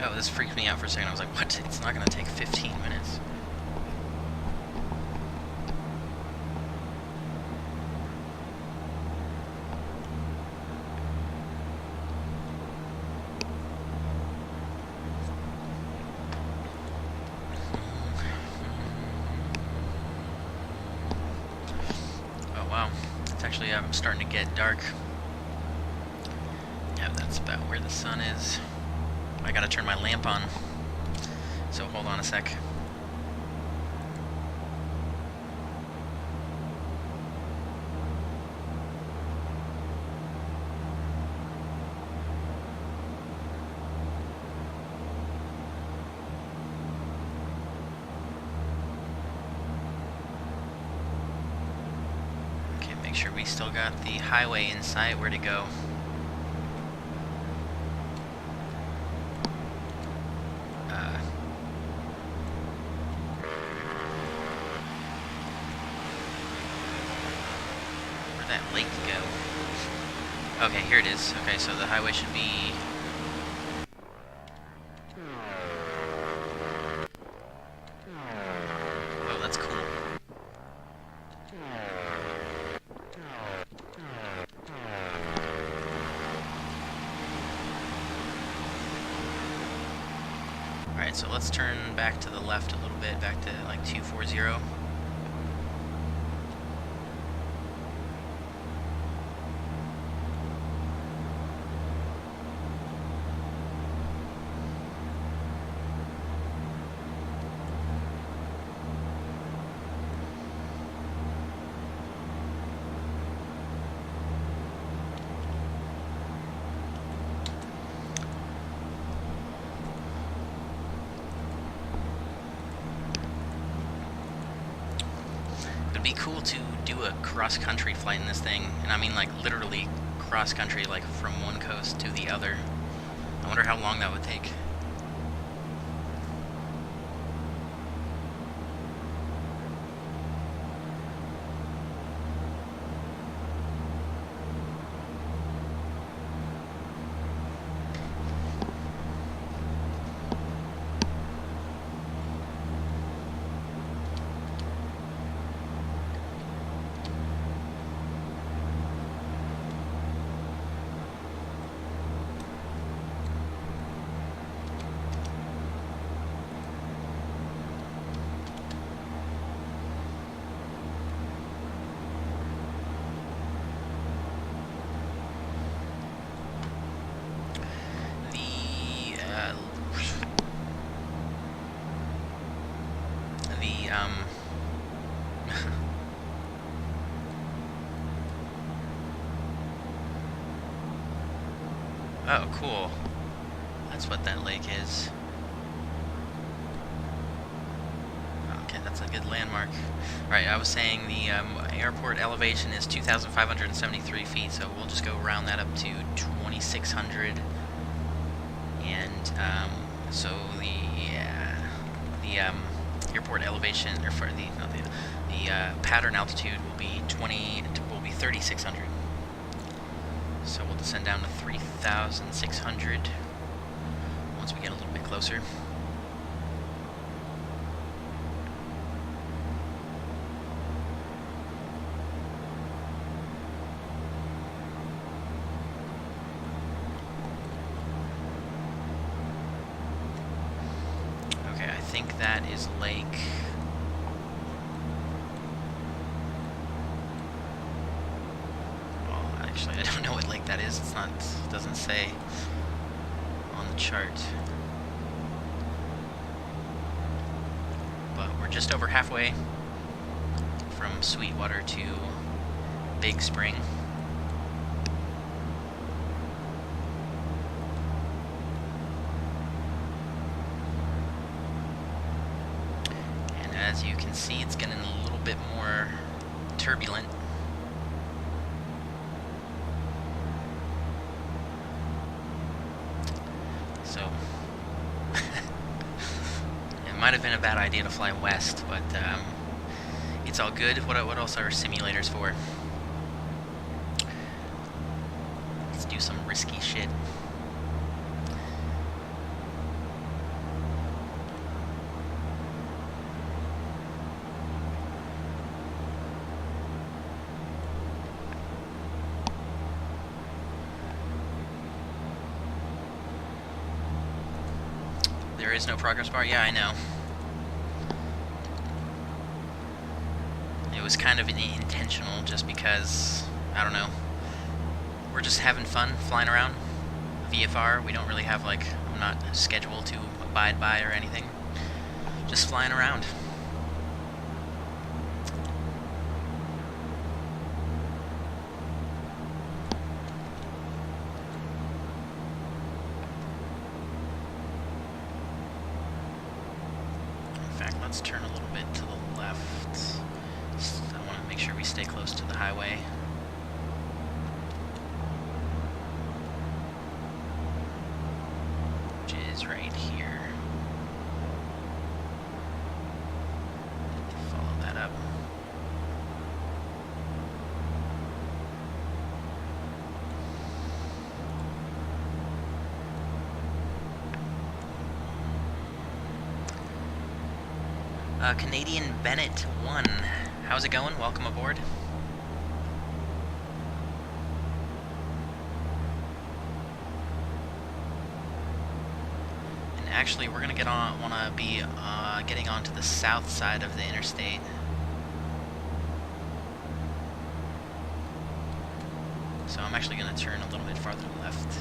Oh, this freaked me out for a second. I was like, what? It's not going to take 15 minutes. Oh, wow. It's actually starting to get dark. Yeah, that's about where the sun is. I gotta turn my lamp on, so hold on a sec. Okay, make sure we still got the highway in sight. Where'd it go? That lake go? Okay, here it is. Okay, so the highway should be Alright, so let's turn back to the left a little bit, back to like 240. It'd be cool to do a cross-country flight in this thing, and I mean like literally cross-country, like from one coast to the other. I wonder how long that would take. Oh, cool. That's what that lake is. Okay, that's a good landmark. Right, I was saying the airport elevation is 2,573 feet, so we'll just go round that up to 2,600. And so the airport elevation, or for the pattern altitude will be 3,600. So we'll descend down to 3,600 once we get a little bit closer. Okay, I think that is Lake... Actually, I don't know what lake that is. It's not, it doesn't say on the chart. But we're just over halfway from Sweetwater to Big Spring. And as you can see, it's getting a little bit more turbulent. So, it might have been a bad idea to fly west, but it's all good. What else are simulators for? Let's do some risky shit. There is no progress bar? Yeah, I know. It was kind of intentional just because, I don't know, we're just having fun flying around. VFR, we don't really have, like, I'm not scheduled to abide by or anything. Just flying around. Let's turn a little bit to the left. I want to make sure we stay close to the highway. Which is right here. Follow that up. Canadian Bennett 1. How's it going? Welcome aboard. And actually, we're gonna wanna be getting onto the south side of the interstate. So I'm actually gonna turn a little bit farther left.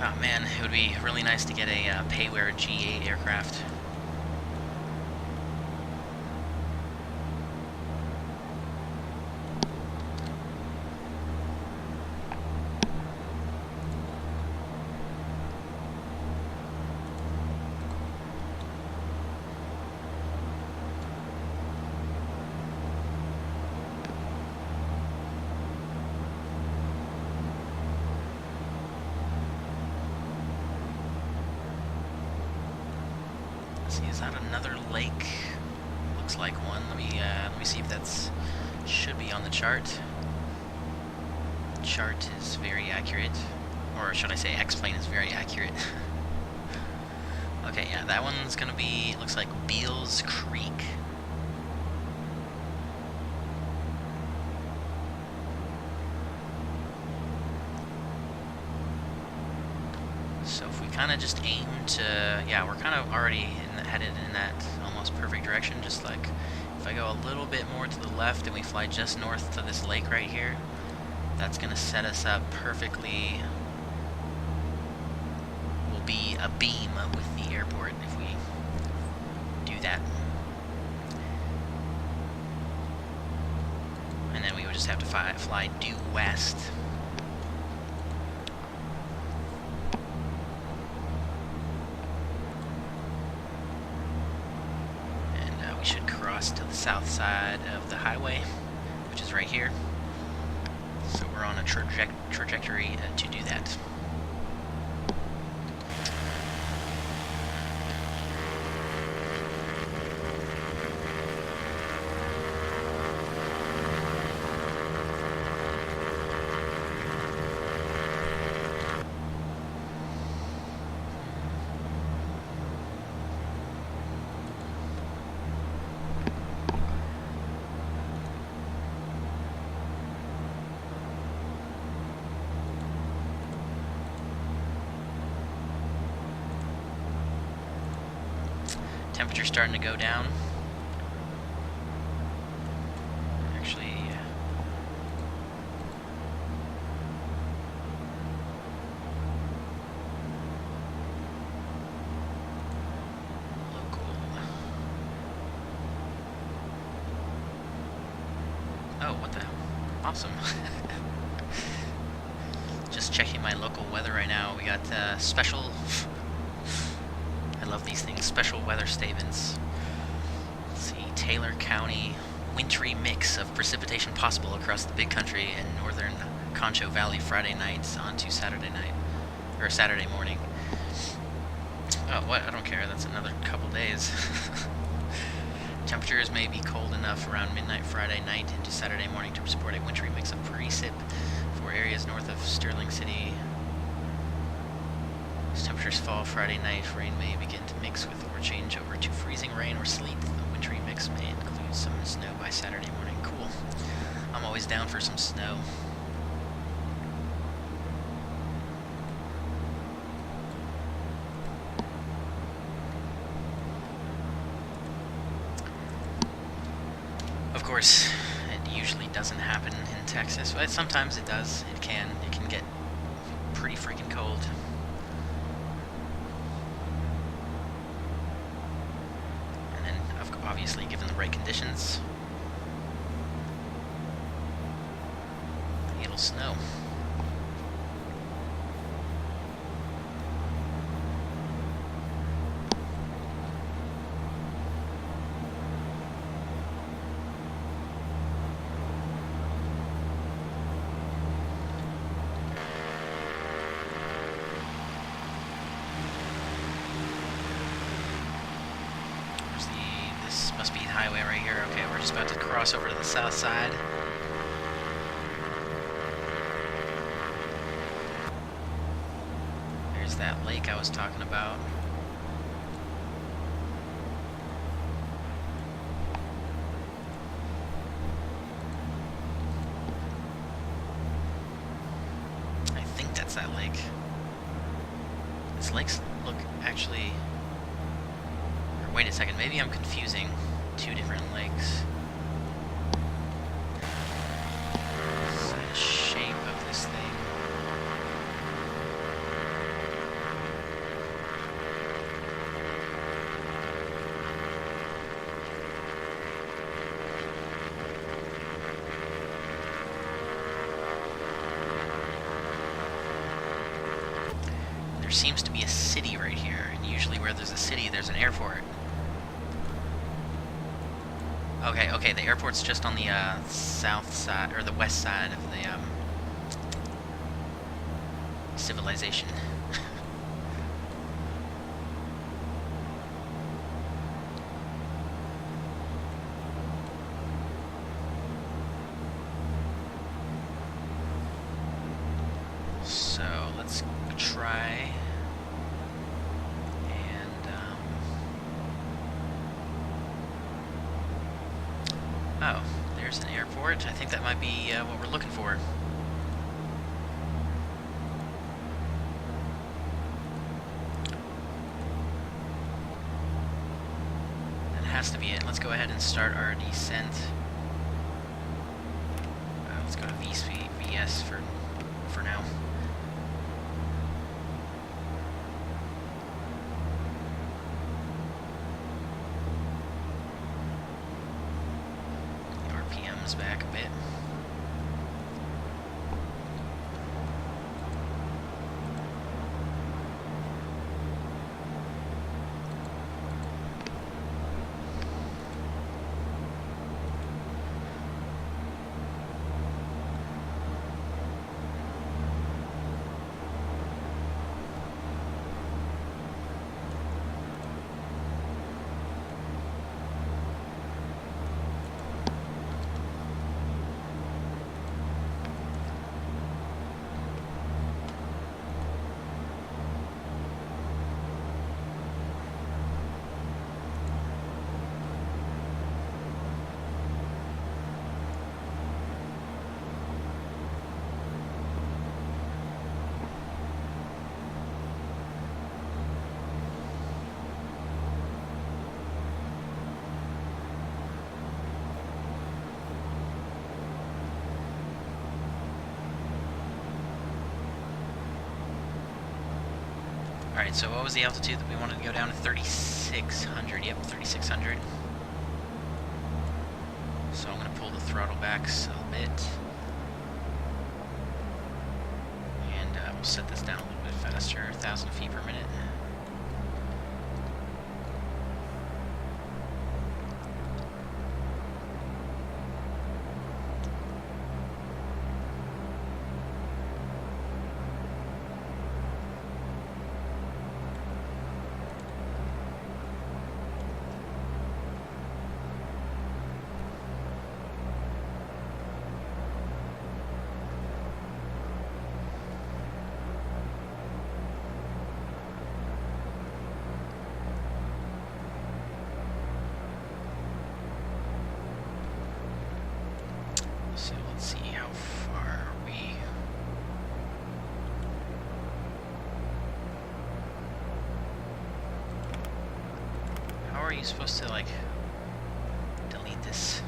Oh man, it would be really nice to get a Payware G8 aircraft. See, is that another lake? Looks like one. Let me see if that's should be on the chart. Chart is very accurate, or should I say X-plane is very accurate. Okay, yeah, that one's gonna be, looks like Beals Creek. So if we kind of just aim to, yeah, we're kind of already headed in that almost perfect direction, just like if I go a little bit more to the left and we fly just north to this lake right here, that's going to set us up perfectly. We'll be a beam with the airport if we do that. And then we would just have to fly due west. We should cross to the south side of the highway, which is right here. So we're on a trajectory to do that. Temperature's starting to go down. Actually, local. Oh, what the hell? Awesome. Just checking my local weather right now. We got special. I love these things. Special weather statements. Let's see, Taylor County, wintry mix of precipitation possible across the big country and northern Concho Valley Friday nights onto Saturday night, or Saturday morning. Oh, what? I don't care. That's another couple days. Temperatures may be cold enough around midnight Friday night into Saturday morning to support a wintry mix of precip for areas north of Sterling City. As temperatures fall Friday night, rain may begin to mix with or change over to freezing rain or sleet. The wintry mix may include some snow by Saturday morning. Cool. I'm always down for some snow. Of course, it usually doesn't happen in Texas, but sometimes it does. It can get pretty freaking cold. And then, obviously, given the right conditions, it'll snow. This must be the highway right here. Okay, we're just about to cross over to the south side. There's that lake I was talking about. I think that's that lake. This lake's look actually... Wait a second, maybe I'm confusing two different lakes. What's the shape of this thing? There seems to be a city right here, and usually where there's a city, there's an airport. Okay, the airport's just on the south side, or the west side of the civilization. So, let's try... Oh, there's an airport. I think that might be what we're looking for. That has to be it. Let's go ahead and start our descent. Let's go to VS for now. Back a bit. Alright, so what was the altitude that we wanted to go down to? 3,600. Yep, 3,600. So I'm going to pull the throttle back a bit. And we'll set this down a little bit faster, 1,000 feet per minute. So let's see, how far are we? How are you supposed to, like, delete this?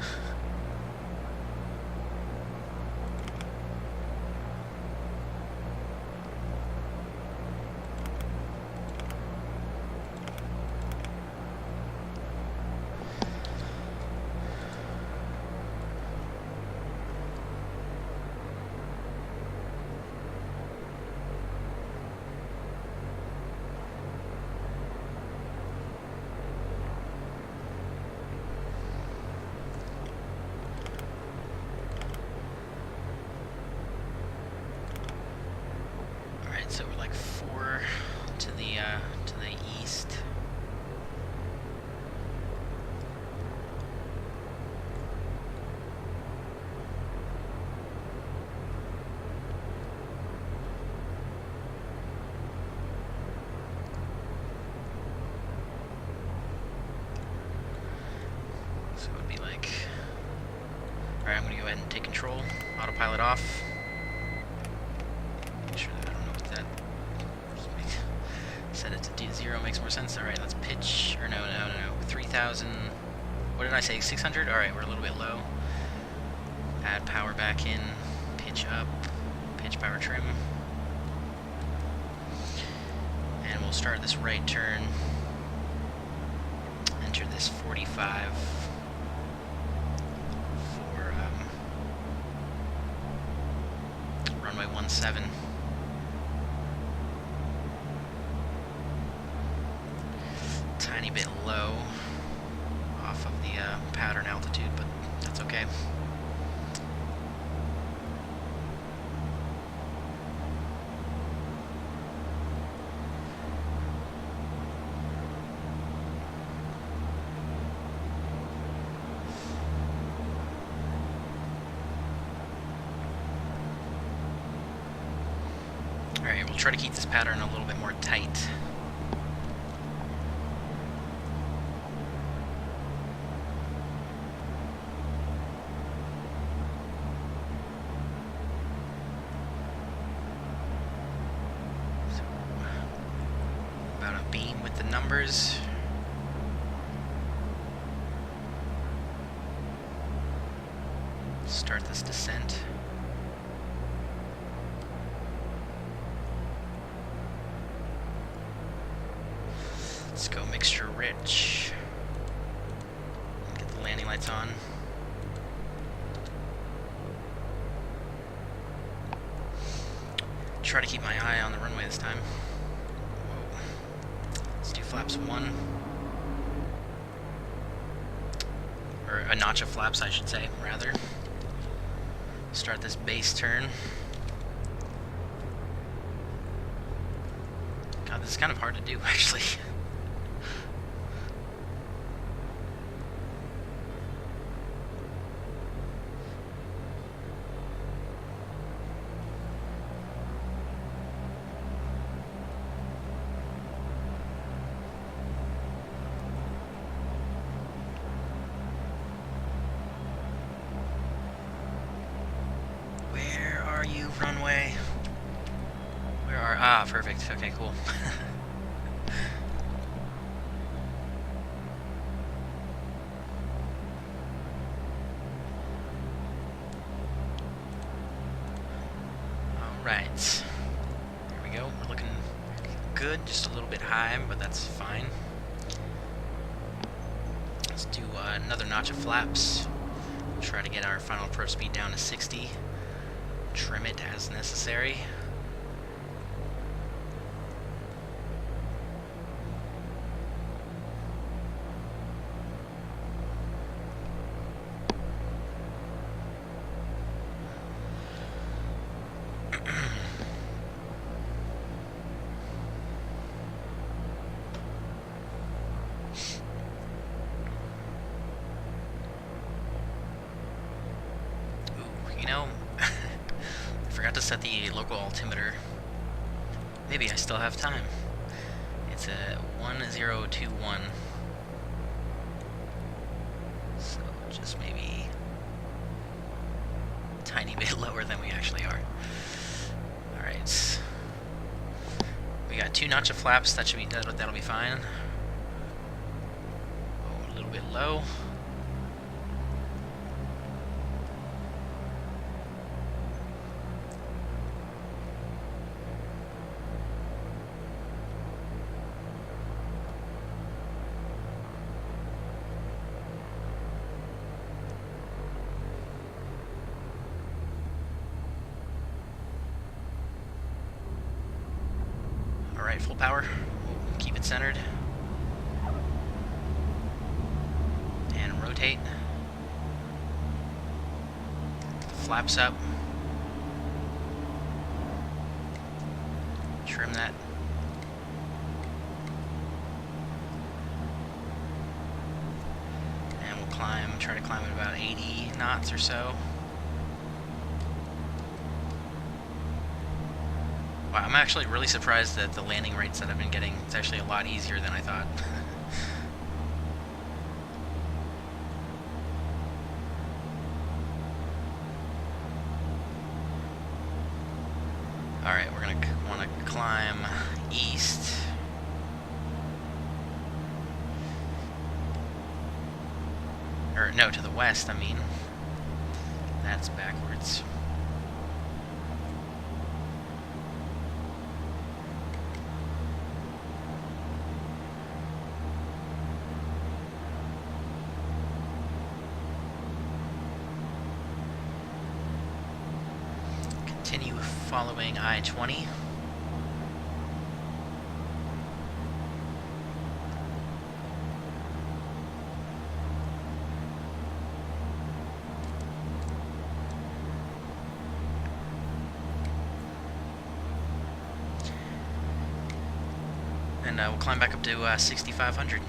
Alright, so we're like 4 to the east. So it would be like... Alright, I'm going to go ahead and take control. Autopilot off. Make sure that I don't know what that... Set it to 0 makes more sense. Alright, let's pitch... Or no. 3,000... What did I say? 600? Alright, we're a little bit low. Add power back in. Pitch up. Pitch power trim. And we'll start this right turn. Enter this 45 for runway 17. Tiny bit low off of the pattern altitude, but that's okay. Alright, we'll try to keep this pattern a little bit more tight. About a beam with the numbers. Start this descent. Let's go mixture rich. Get the landing lights on. Try to keep my eye on the runway this time. Whoa. Let's do flaps 1. Or a notch of flaps, I should say, rather. Start this base turn. God, this is kind of hard to do, actually. Runway. Where are... Ah, perfect. Okay, cool. Alright. There we go. We're looking good. Just a little bit high, but that's fine. Let's do another notch of flaps. Try to get our final approach speed down to 60. Trim it as necessary. Ooh, you know, forgot to set the local altimeter. Maybe I still have time. It's a 1021. So just maybe a tiny bit lower than we actually are. Alright. We got 2 notch of flaps, that'll be fine. Oh, a little bit low. Alright, full power. Keep it centered. And rotate. Flaps up. trim that. And we'll try to climb at about 80 knots or so. Wow, I'm actually really surprised that the landing rates that I've been getting, it's actually a lot easier than I thought. Alright, we're going to want to climb east. Or, no, to the west, I mean. That's backwards. Continue following I-20. And we'll climb back up to 6,500.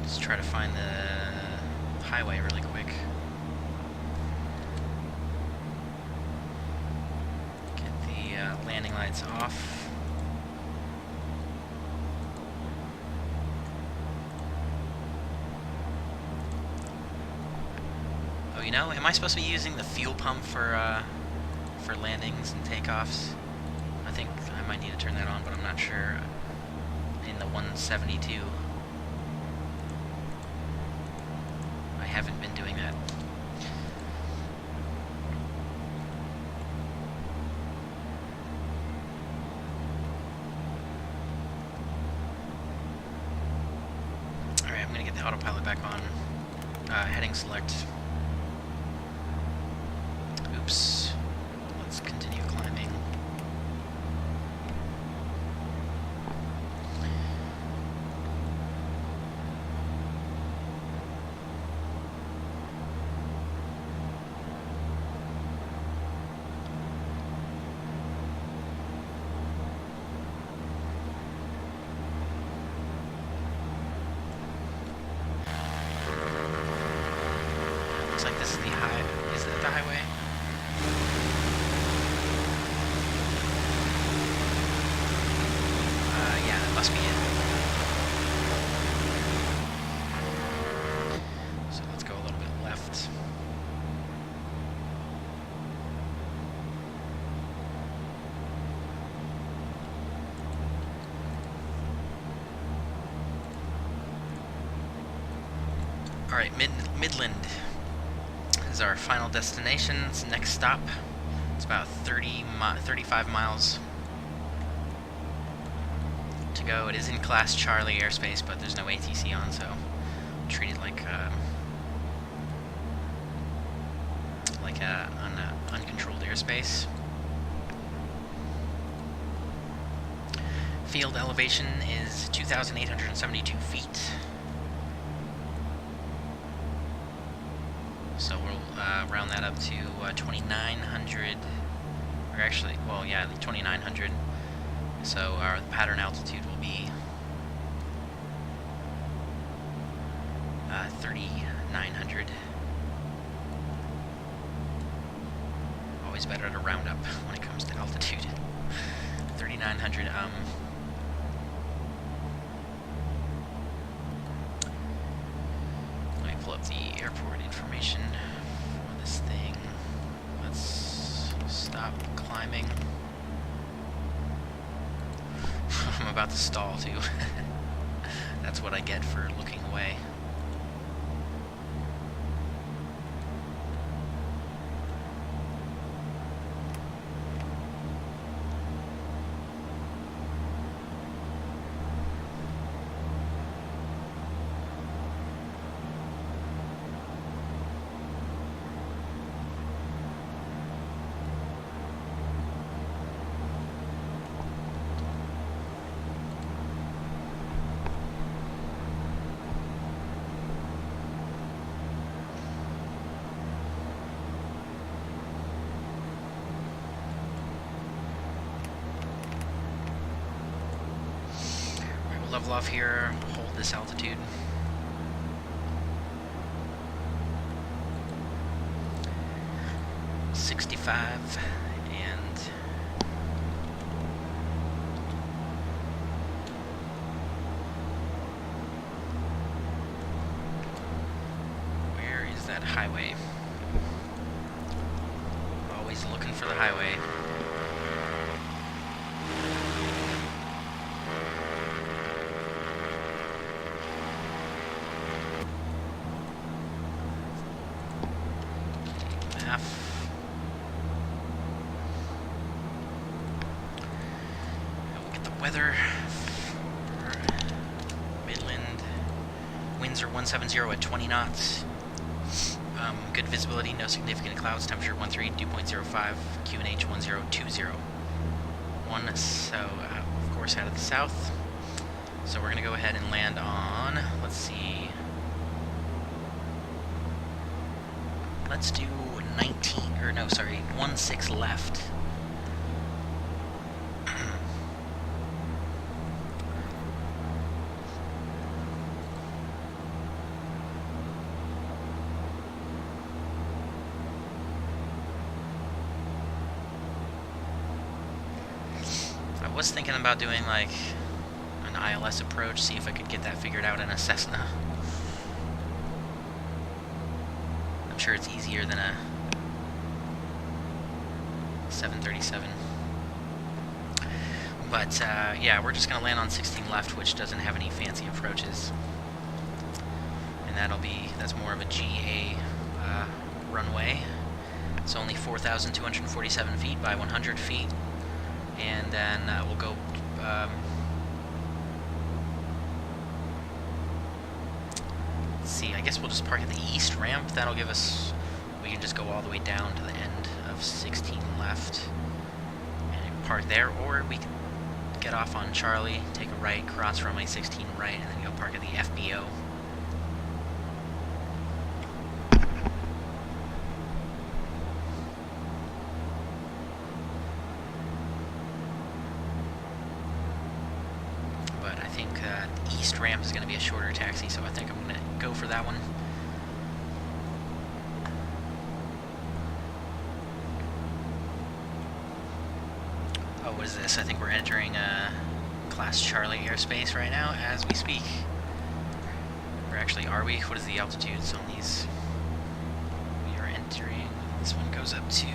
Just try to find the highway really quick. Landing lights off. Oh, you know, am I supposed to be using the fuel pump for landings and takeoffs? I think I might need to turn that on, but I'm not sure. In the 172, I haven't been doing that. Get the autopilot back on. Heading select. Oops. Let's continue climbing. Like this is the is it the highway? Yeah, that must be it. So let's go a little bit left. All right, Midland is our final destination. It's the next stop. It's about 35 miles to go. It is in Class Charlie airspace, but there's no ATC on, so treat it like uncontrolled airspace. Field elevation is 2,872 feet. So we'll round that up to 2,900, or actually, well, yeah, 2,900. So our pattern altitude will be 3,900. Always better to round up when it comes to altitude. 3,900. Let me pull up the airport information for this thing. Let's stop climbing. I'm about to stall too. That's what I get for looking away. level off here, hold this altitude. .65 and where is that highway? Always looking for the highway. We'll get the weather for Midland. Winds are 170 at 20 knots. Good visibility, no significant clouds. Temperature 13, dew point 05, QNH 1020. So, of course, out of the south. So we're going to go ahead and land on, let's see, let's do 16 left. I was thinking about doing like an ILS approach, see if I could get that figured out in a Cessna. I'm sure it's easier than a 737. But yeah, we're just going to land on 16 left, which doesn't have any fancy approaches. And that's more of a GA runway. It's only 4,247 feet by 100 feet. And then we'll go let's see, I guess we'll just park at the east ramp. That'll give us, we can just go all the way down to the end of 16 left and park there, or we can get off on Charlie, take a right, cross runway 16 right, and then go park at the FBO. But I think the east ramp is going to be a shorter taxi, so I think I'm going to go for that one. Oh, what is this? I think we're entering Class Charlie airspace right now as we speak. Or actually, are we? What is the altitudes on these? We are entering, this one goes up to,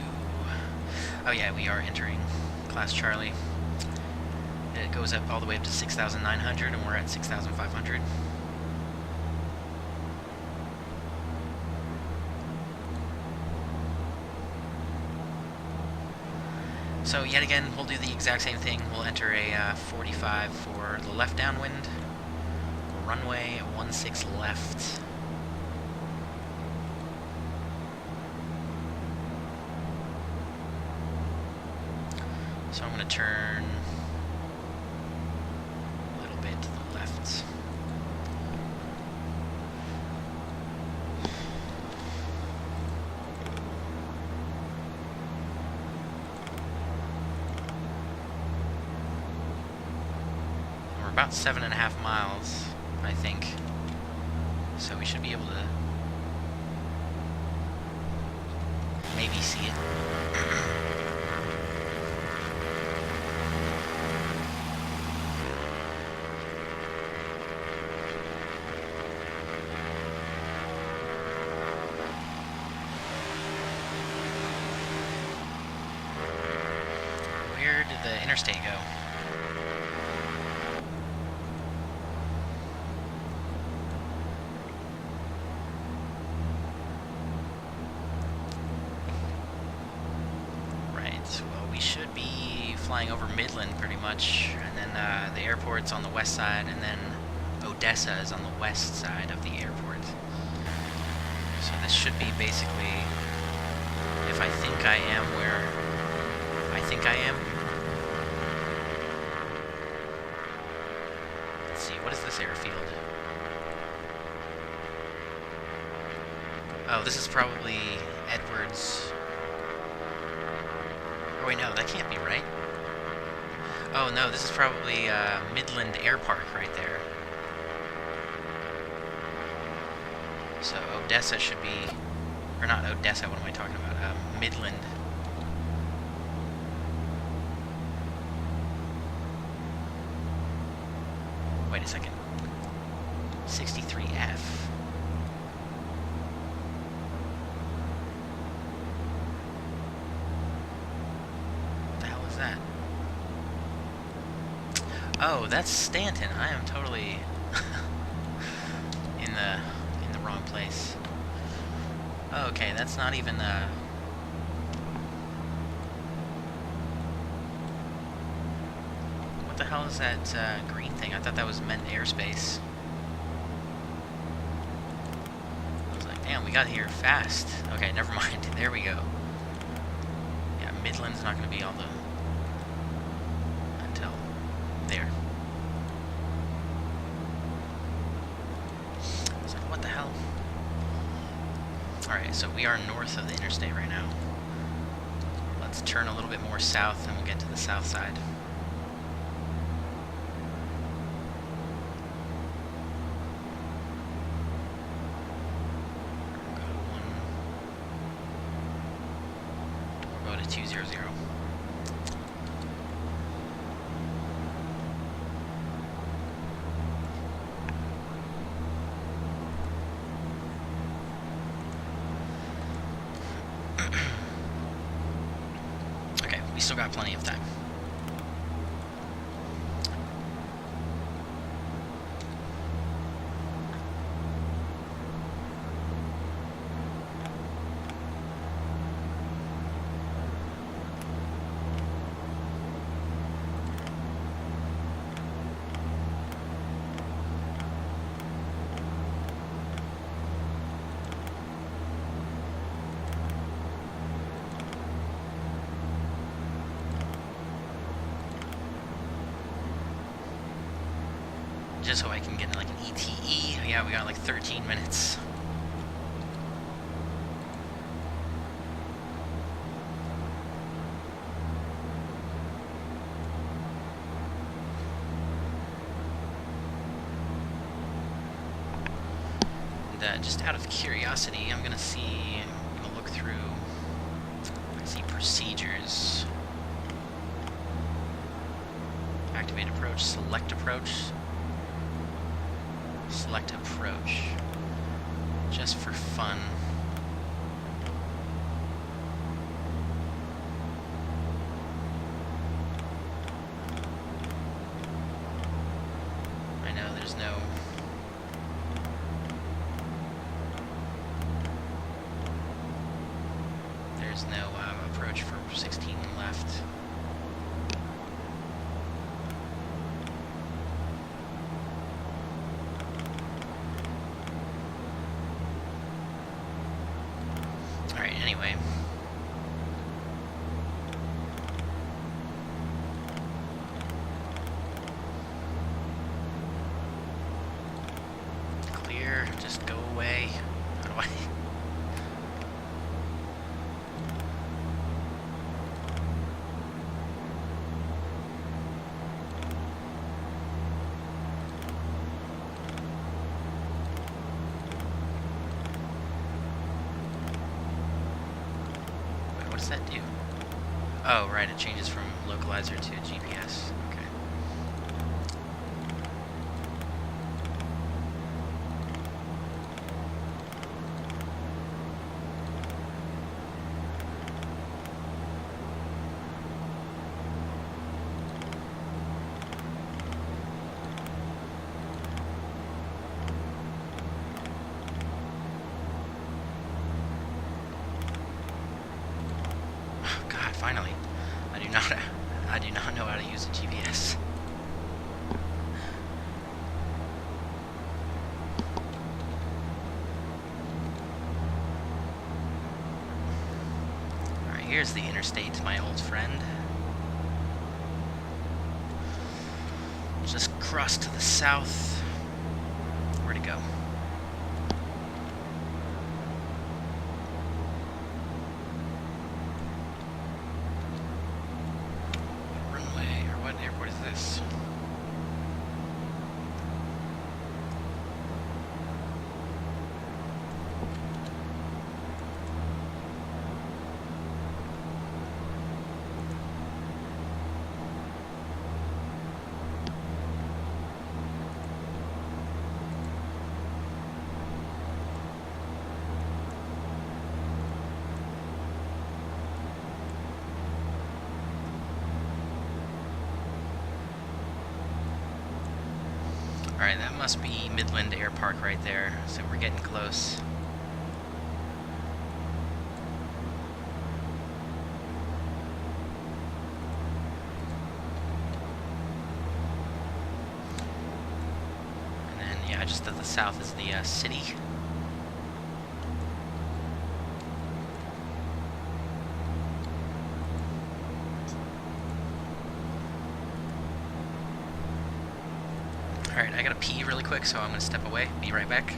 oh yeah, we are entering Class Charlie. It goes up all the way up to 6,900, and we're at 6,500. So yet again, we'll do the exact same thing. We'll enter a 45 for the left downwind, runway 16 left. So I'm going to turn a little bit to the left. We're about 7.5 miles, I think. So we should be able to maybe see it. Where did the interstate go? Well, we should be flying over Midland pretty much, and then the airport's on the west side, and then Odessa is on the west side of the airport. So this should be basically, if I think I am where I think I am. Let's see, what is this airfield? Oh, this is probably Edwards. Oh wait, no, that can't be right. Oh no, this is probably Midland Air Park right there. So Odessa should be, or not Odessa, what am I talking about? Midland. Wait a second. 63F. What the hell is that? Oh, that's Stanton. I am totally in the wrong place. Okay, that's not even what the hell is that green thing? I thought that was meant airspace. I was like, damn, we got here fast. Okay, never mind. There we go. Yeah, Midland's not going to be all the until there. I was like, what the hell? Alright, so we are north of the interstate right now. Let's turn a little bit more south and we'll get to the south side. We'll go to 200. We still got plenty of time. Just so I can get like an ETE. Yeah, we got like 13 minutes. And just out of curiosity, I'm gonna look through, I see procedures. Activate approach, select approach. Select approach, just for fun. I know there's no approach for 16 left. Anyway. Clear, just go away. How do I... What does that do? Oh, right, it changes from localizer to GPS. Okay. Finally, I do not know how to use a GPS. All right, here's the interstate, my old friend. Just cross to the south. Where'd it go? Airport Alright, that must be Midland Air Park right there, so we're getting close. And then, yeah, just to the south is the city. Alright, I gotta pee really quick, so I'm gonna step away. Be right back.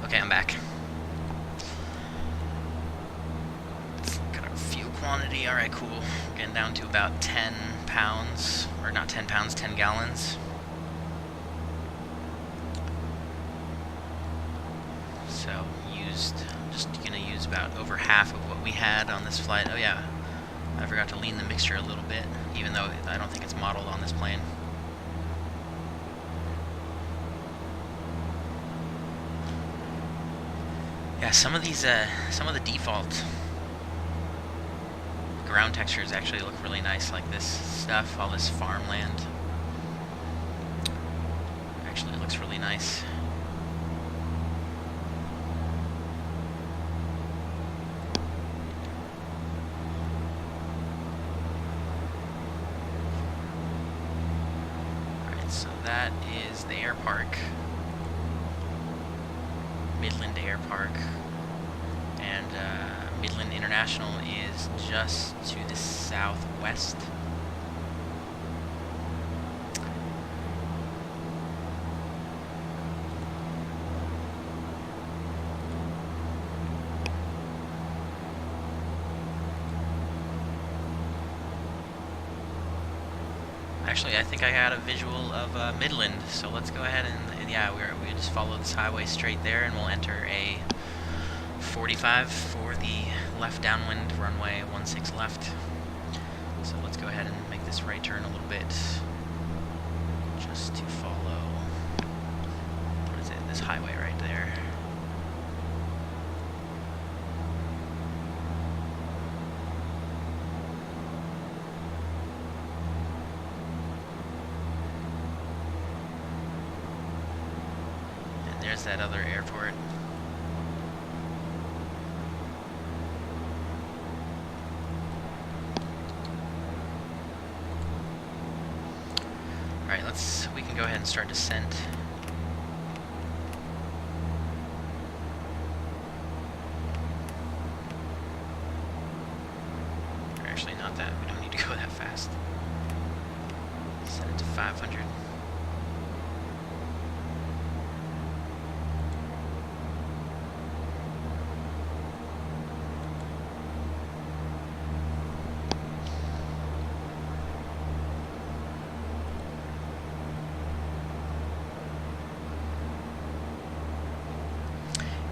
Okay, I'm back. Got our fuel quantity. Alright, cool. We're getting down to about 10 pounds. Or not 10 pounds, 10 gallons. So, just gonna use about over half of what we had on this flight. Oh yeah, I forgot to lean the mixture a little bit, even though I don't think it's modeled on this plane. Yeah, some of the default ground textures actually look really nice, like this stuff, all this farmland. Actually looks really nice. Alright, so that is the air park. Midland Air Park, and Midland International is just to the southwest. Actually, I think I got a visual of Midland, so let's go ahead and yeah, we just follow this highway straight there, and we'll enter a 45 for the left downwind runway 16 left. So let's go ahead and make this right turn a little bit, just to follow, what is it, this highway right there. There's that other airport. Alright, we can go ahead and start descent. not that. We don't need to go that fast. Set it to 500.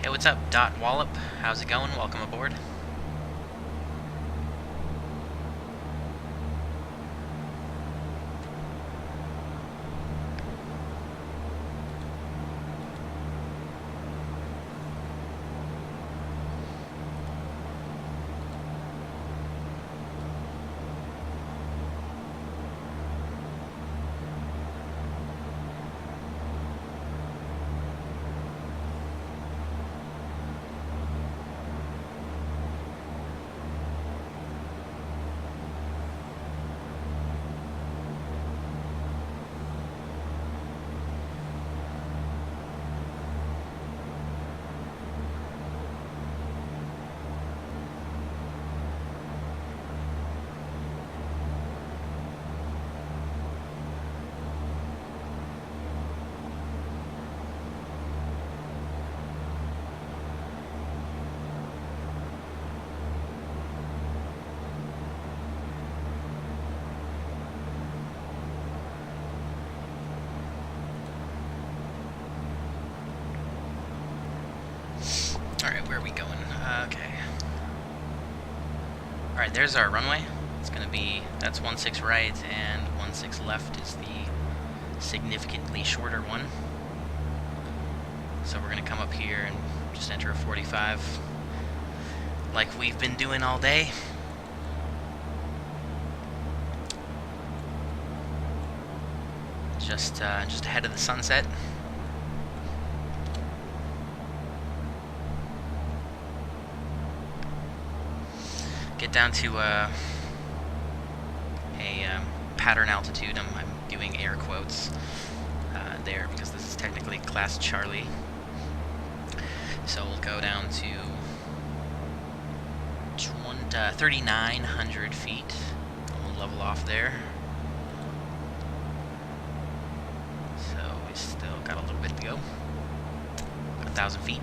Hey, what's up, Dot Wallop? How's it going? Welcome aboard. Alright, where are we going? Okay. Alright, there's our runway. It's gonna be, that's 16 right and 16 left is the significantly shorter one. So we're gonna come up here and just enter a 45 like we've been doing all day. Just ahead of the sunset. Get down to a pattern altitude. I'm doing air quotes there because this is technically class Charlie. So we'll go down to 3,900 feet. We'll level off there. So we still got a little bit to go. 1,000 feet.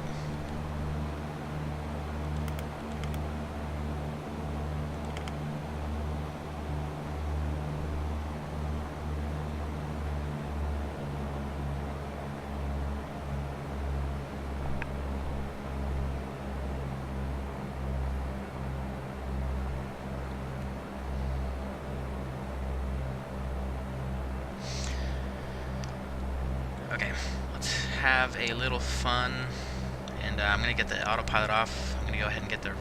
Okay, let's have a little fun, and I'm going to get the autopilot off. I'm going to go ahead and get the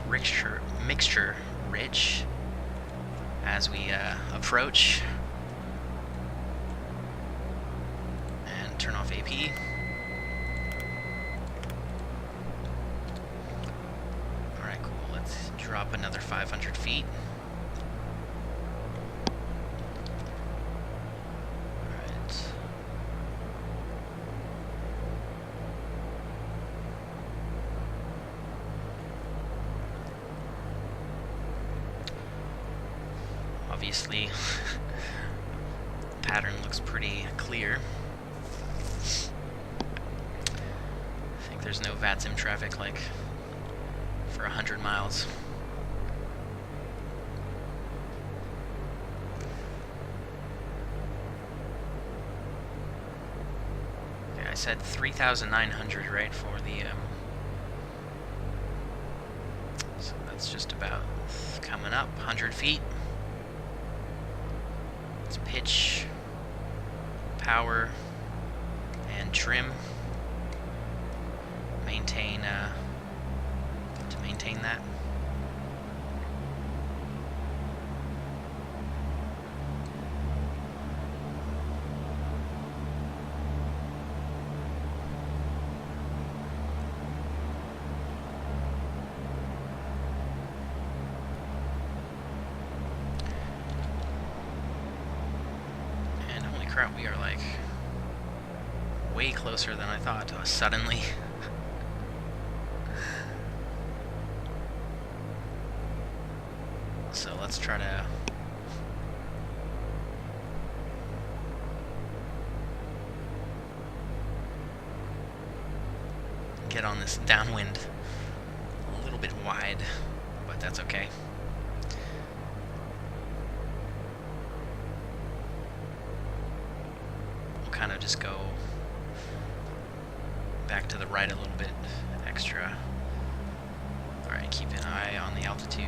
mixture rich as we approach, and turn off AP. Alright, cool. Let's drop another 500 feet. Obviously, pattern looks pretty clear. I think there's no VATSIM traffic like for 100 miles. Okay, I said 3,900, right, for the so that's just about coming up 100 feet. Let's pitch, power, and trim. Maintain to maintain that. Crap, we are like way closer than I thought suddenly. So let's let's try to get on this downwind. A little bit wide, but that's okay. We'll kind of just go back to the right a little bit extra. Alright, keep an eye on the altitude.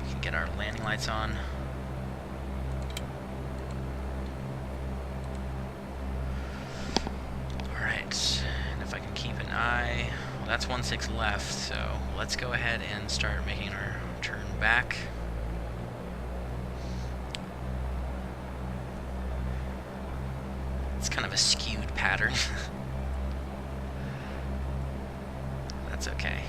We can get our landing lights on. Alright, and if I can keep an eye, well, that's 1.6 left, so let's go ahead and start making our turn back. It's kind of a skewed pattern. That's okay.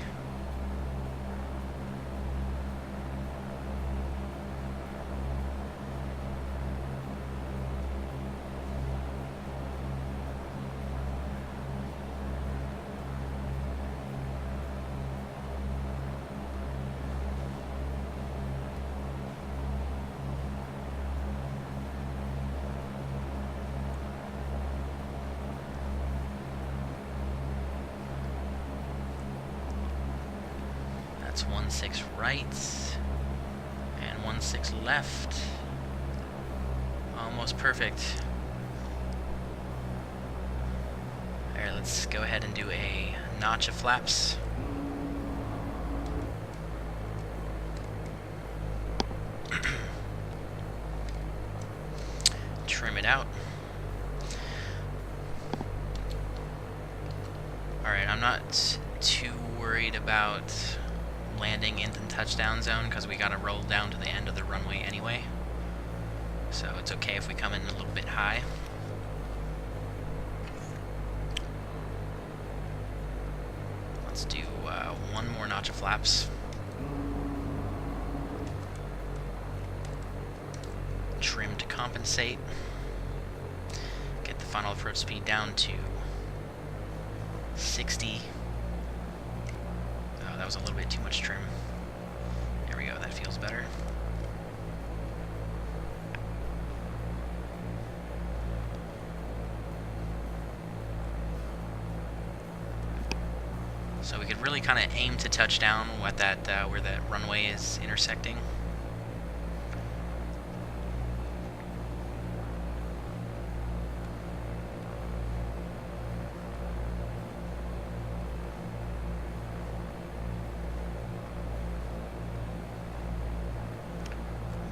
That's 1.6 right and 1.6 left. Almost perfect. Alright, let's go ahead and do a notch of flaps. Trim it out. Alright, I'm not too worried about landing in the touchdown zone because we gotta roll down to the end of the runway anyway. So it's okay if we come in a little bit high. Let's do one more notch of flaps. Trim to compensate. Get the final approach speed down to 60. Oh, that was a little bit too much trim. There we go, that feels better. So we could really kind of aim to touchdown at that where that runway is intersecting.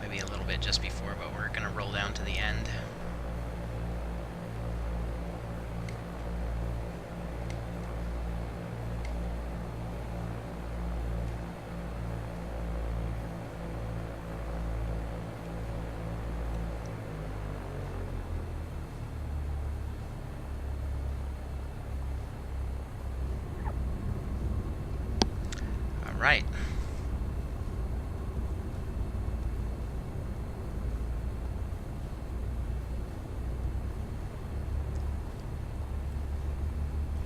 Maybe a little bit just before, but we're going to roll down to the end. Right.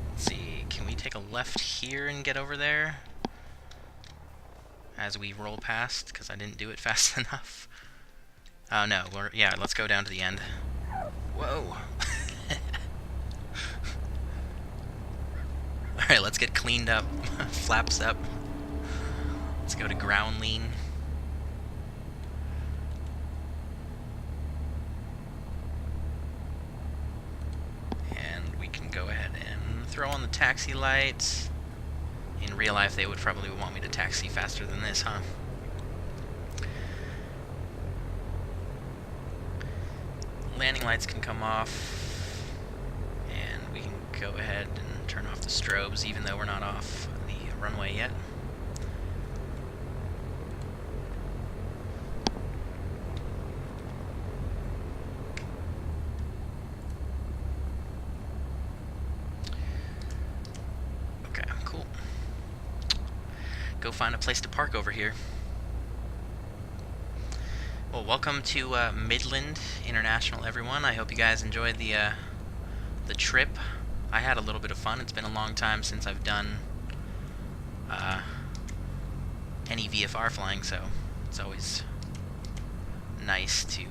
Let's see, can we take a left here and get over there as we roll past? Because I didn't do it fast enough. Oh no, yeah, let's go down to the end. Whoa. Alright, let's get cleaned up. Flaps up. Let's go to ground lean. And we can go ahead and throw on the taxi lights. In real life, they would probably want me to taxi faster than this, huh? Landing lights can come off. And we can go ahead and turn off the strobes, even though we're not off the runway yet. Go find a place to park over here. Well, welcome to Midland International, everyone. I hope you guys enjoyed the trip. I had a little bit of fun. It's been a long time since I've done any VFR flying, so it's always nice to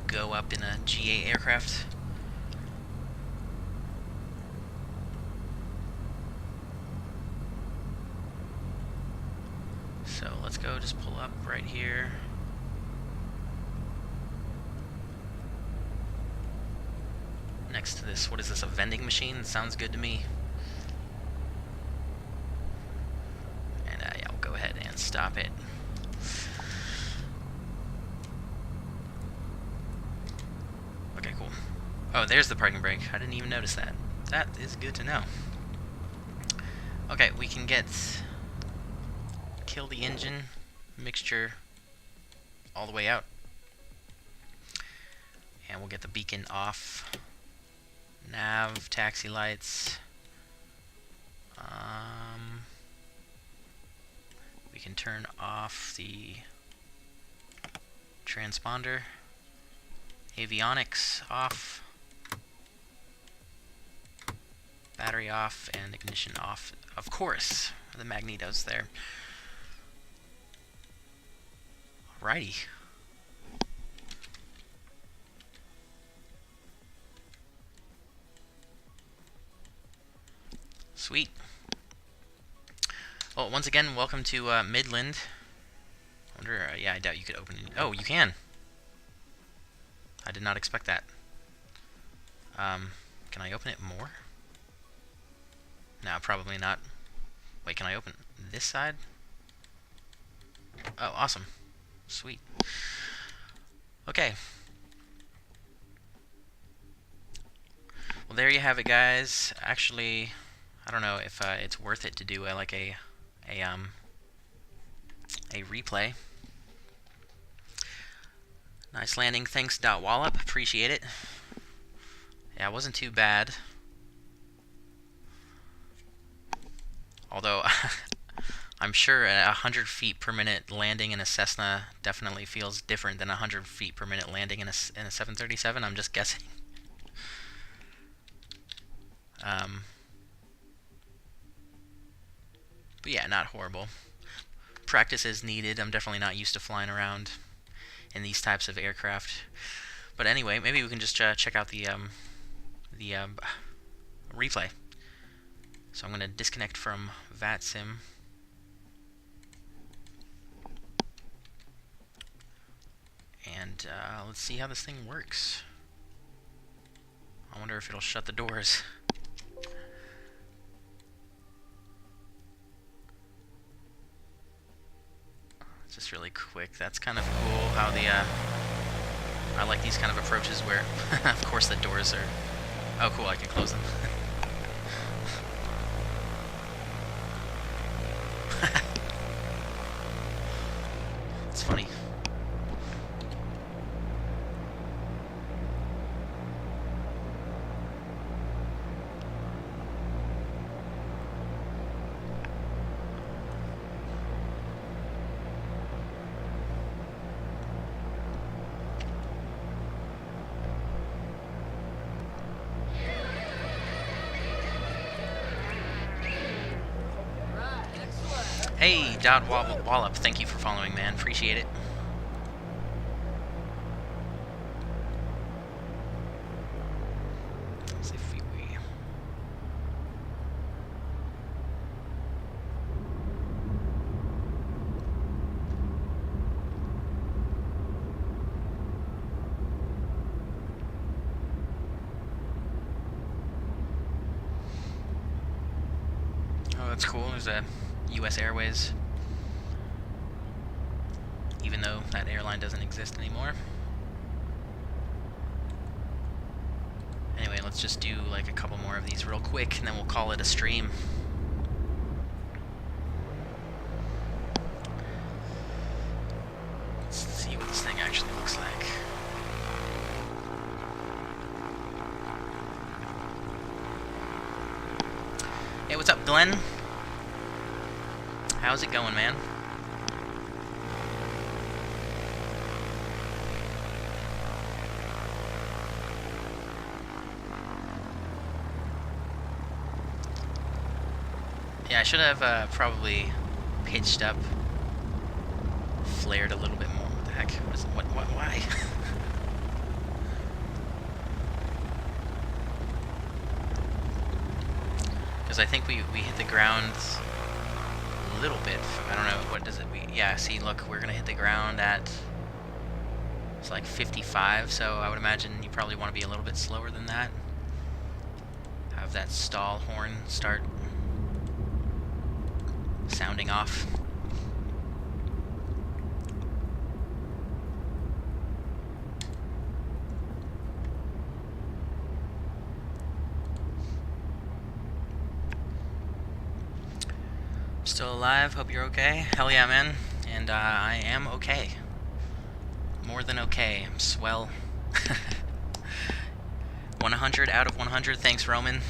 go up in a GA aircraft. So let's go just pull up right here. Next to this, what is this, a vending machine? Sounds good to me. And yeah, we'll go ahead and stop it. Okay, cool. Oh, there's the parking brake. I didn't even notice that. That is good to know. Okay, we can kill the engine mixture all the way out. And we'll get the beacon off. Nav, taxi lights. We can turn off the transponder. Avionics off. Battery off and ignition off. Of course, the magnetos there. Alrighty. Sweet. Well, once again, welcome to Midland. I wonder, yeah, I doubt you could open it. Oh, you can. I did not expect that. Can I open it more? No, probably not. Wait, can I open this side? Oh, awesome. Sweet. Okay. Well, there you have it, guys. Actually, I don't know if it's worth it to do like a replay. Nice landing. Thanks, .wallop. Appreciate it. Yeah, it wasn't too bad. Although, I'm sure 100 feet per minute landing in a Cessna definitely feels different than 100 feet per minute landing in a 737. I'm just guessing. But yeah, not horrible. Practice is needed. I'm definitely not used to flying around in these types of aircraft. But anyway, maybe we can just check out the replay. So I'm going to disconnect from VATSIM. And let's see how this thing works. I wonder if it'll shut the doors. Just really quick. That's kind of cool how the I like these kind of approaches where of course the doors are, oh cool, I can close them. It's funny. Hey, Wallop, thank you for following, man. Appreciate it. Let's see if we... Oh, that's cool. There's a US Airways, even though that airline doesn't exist anymore. Anyway, let's just do like a couple more of these real quick, and then we'll call it a stream. Let's see what this thing actually looks like. Hey, what's up, Glenn? How's it going, man? Yeah, I should have probably pitched up, flared a little bit more. What the heck? Why? Because I think we hit the ground a little bit. I don't know, what does it be? Yeah, see, look, we're going to hit the ground at, it's like 55, so I would imagine you probably want to be a little bit slower than that. Have that stall horn start sounding off. Still alive, hope you're okay. Hell yeah, man. And I am okay. More than okay. I'm swell. 100 out of 100. Thanks, Roman.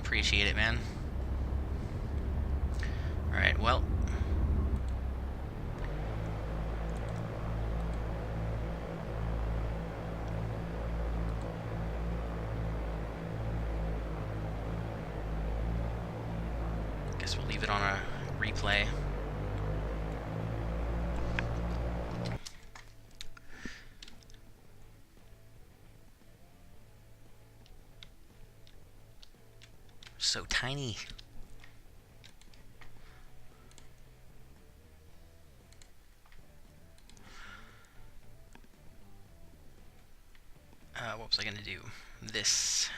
Appreciate it, man. Alright, well. Guess we'll leave it on a replay. So tiny. What was I gonna do? This.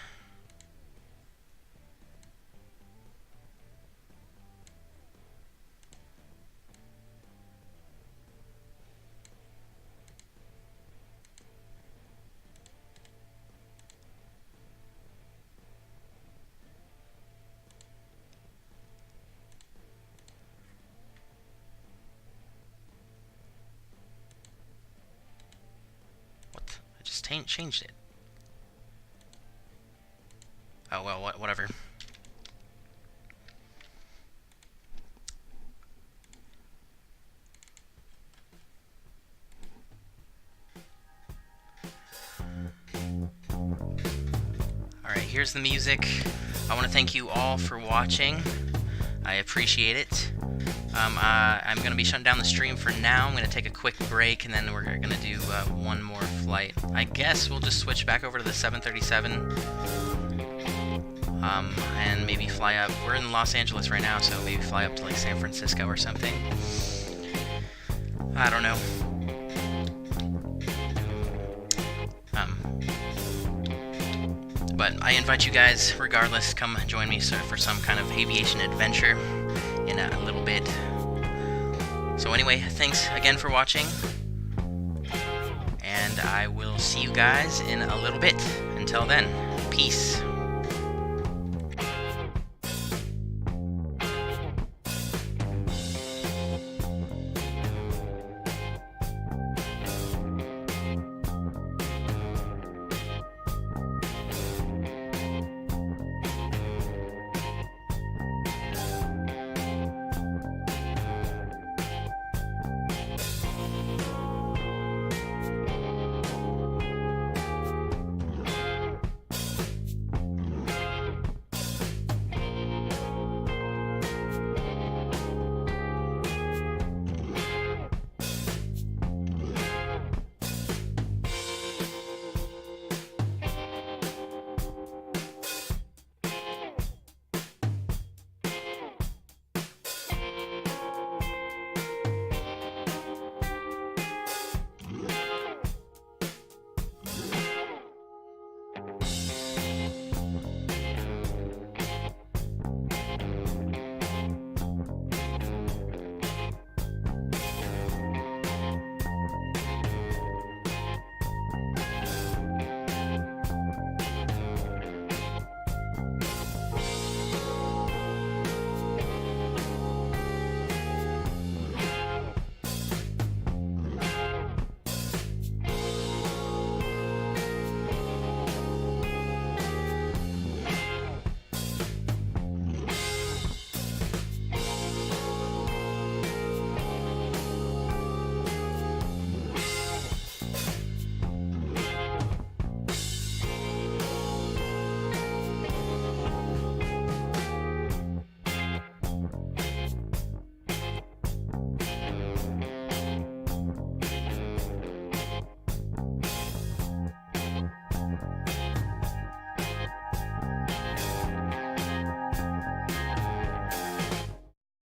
What? I just changed it. Oh, well, whatever. Alright, here's the music. I want to thank you all for watching. I appreciate it. I'm going to be shutting down the stream for now. I'm going to take a quick break, and then we're going to do one more flight. I guess we'll just switch back over to the 737. And maybe fly up. We're in Los Angeles right now, so maybe fly up to like San Francisco or something. I don't know. But I invite you guys, regardless, come join me for some kind of aviation adventure in a little bit. So anyway, thanks again for watching, and I will see you guys in a little bit. Until then, peace.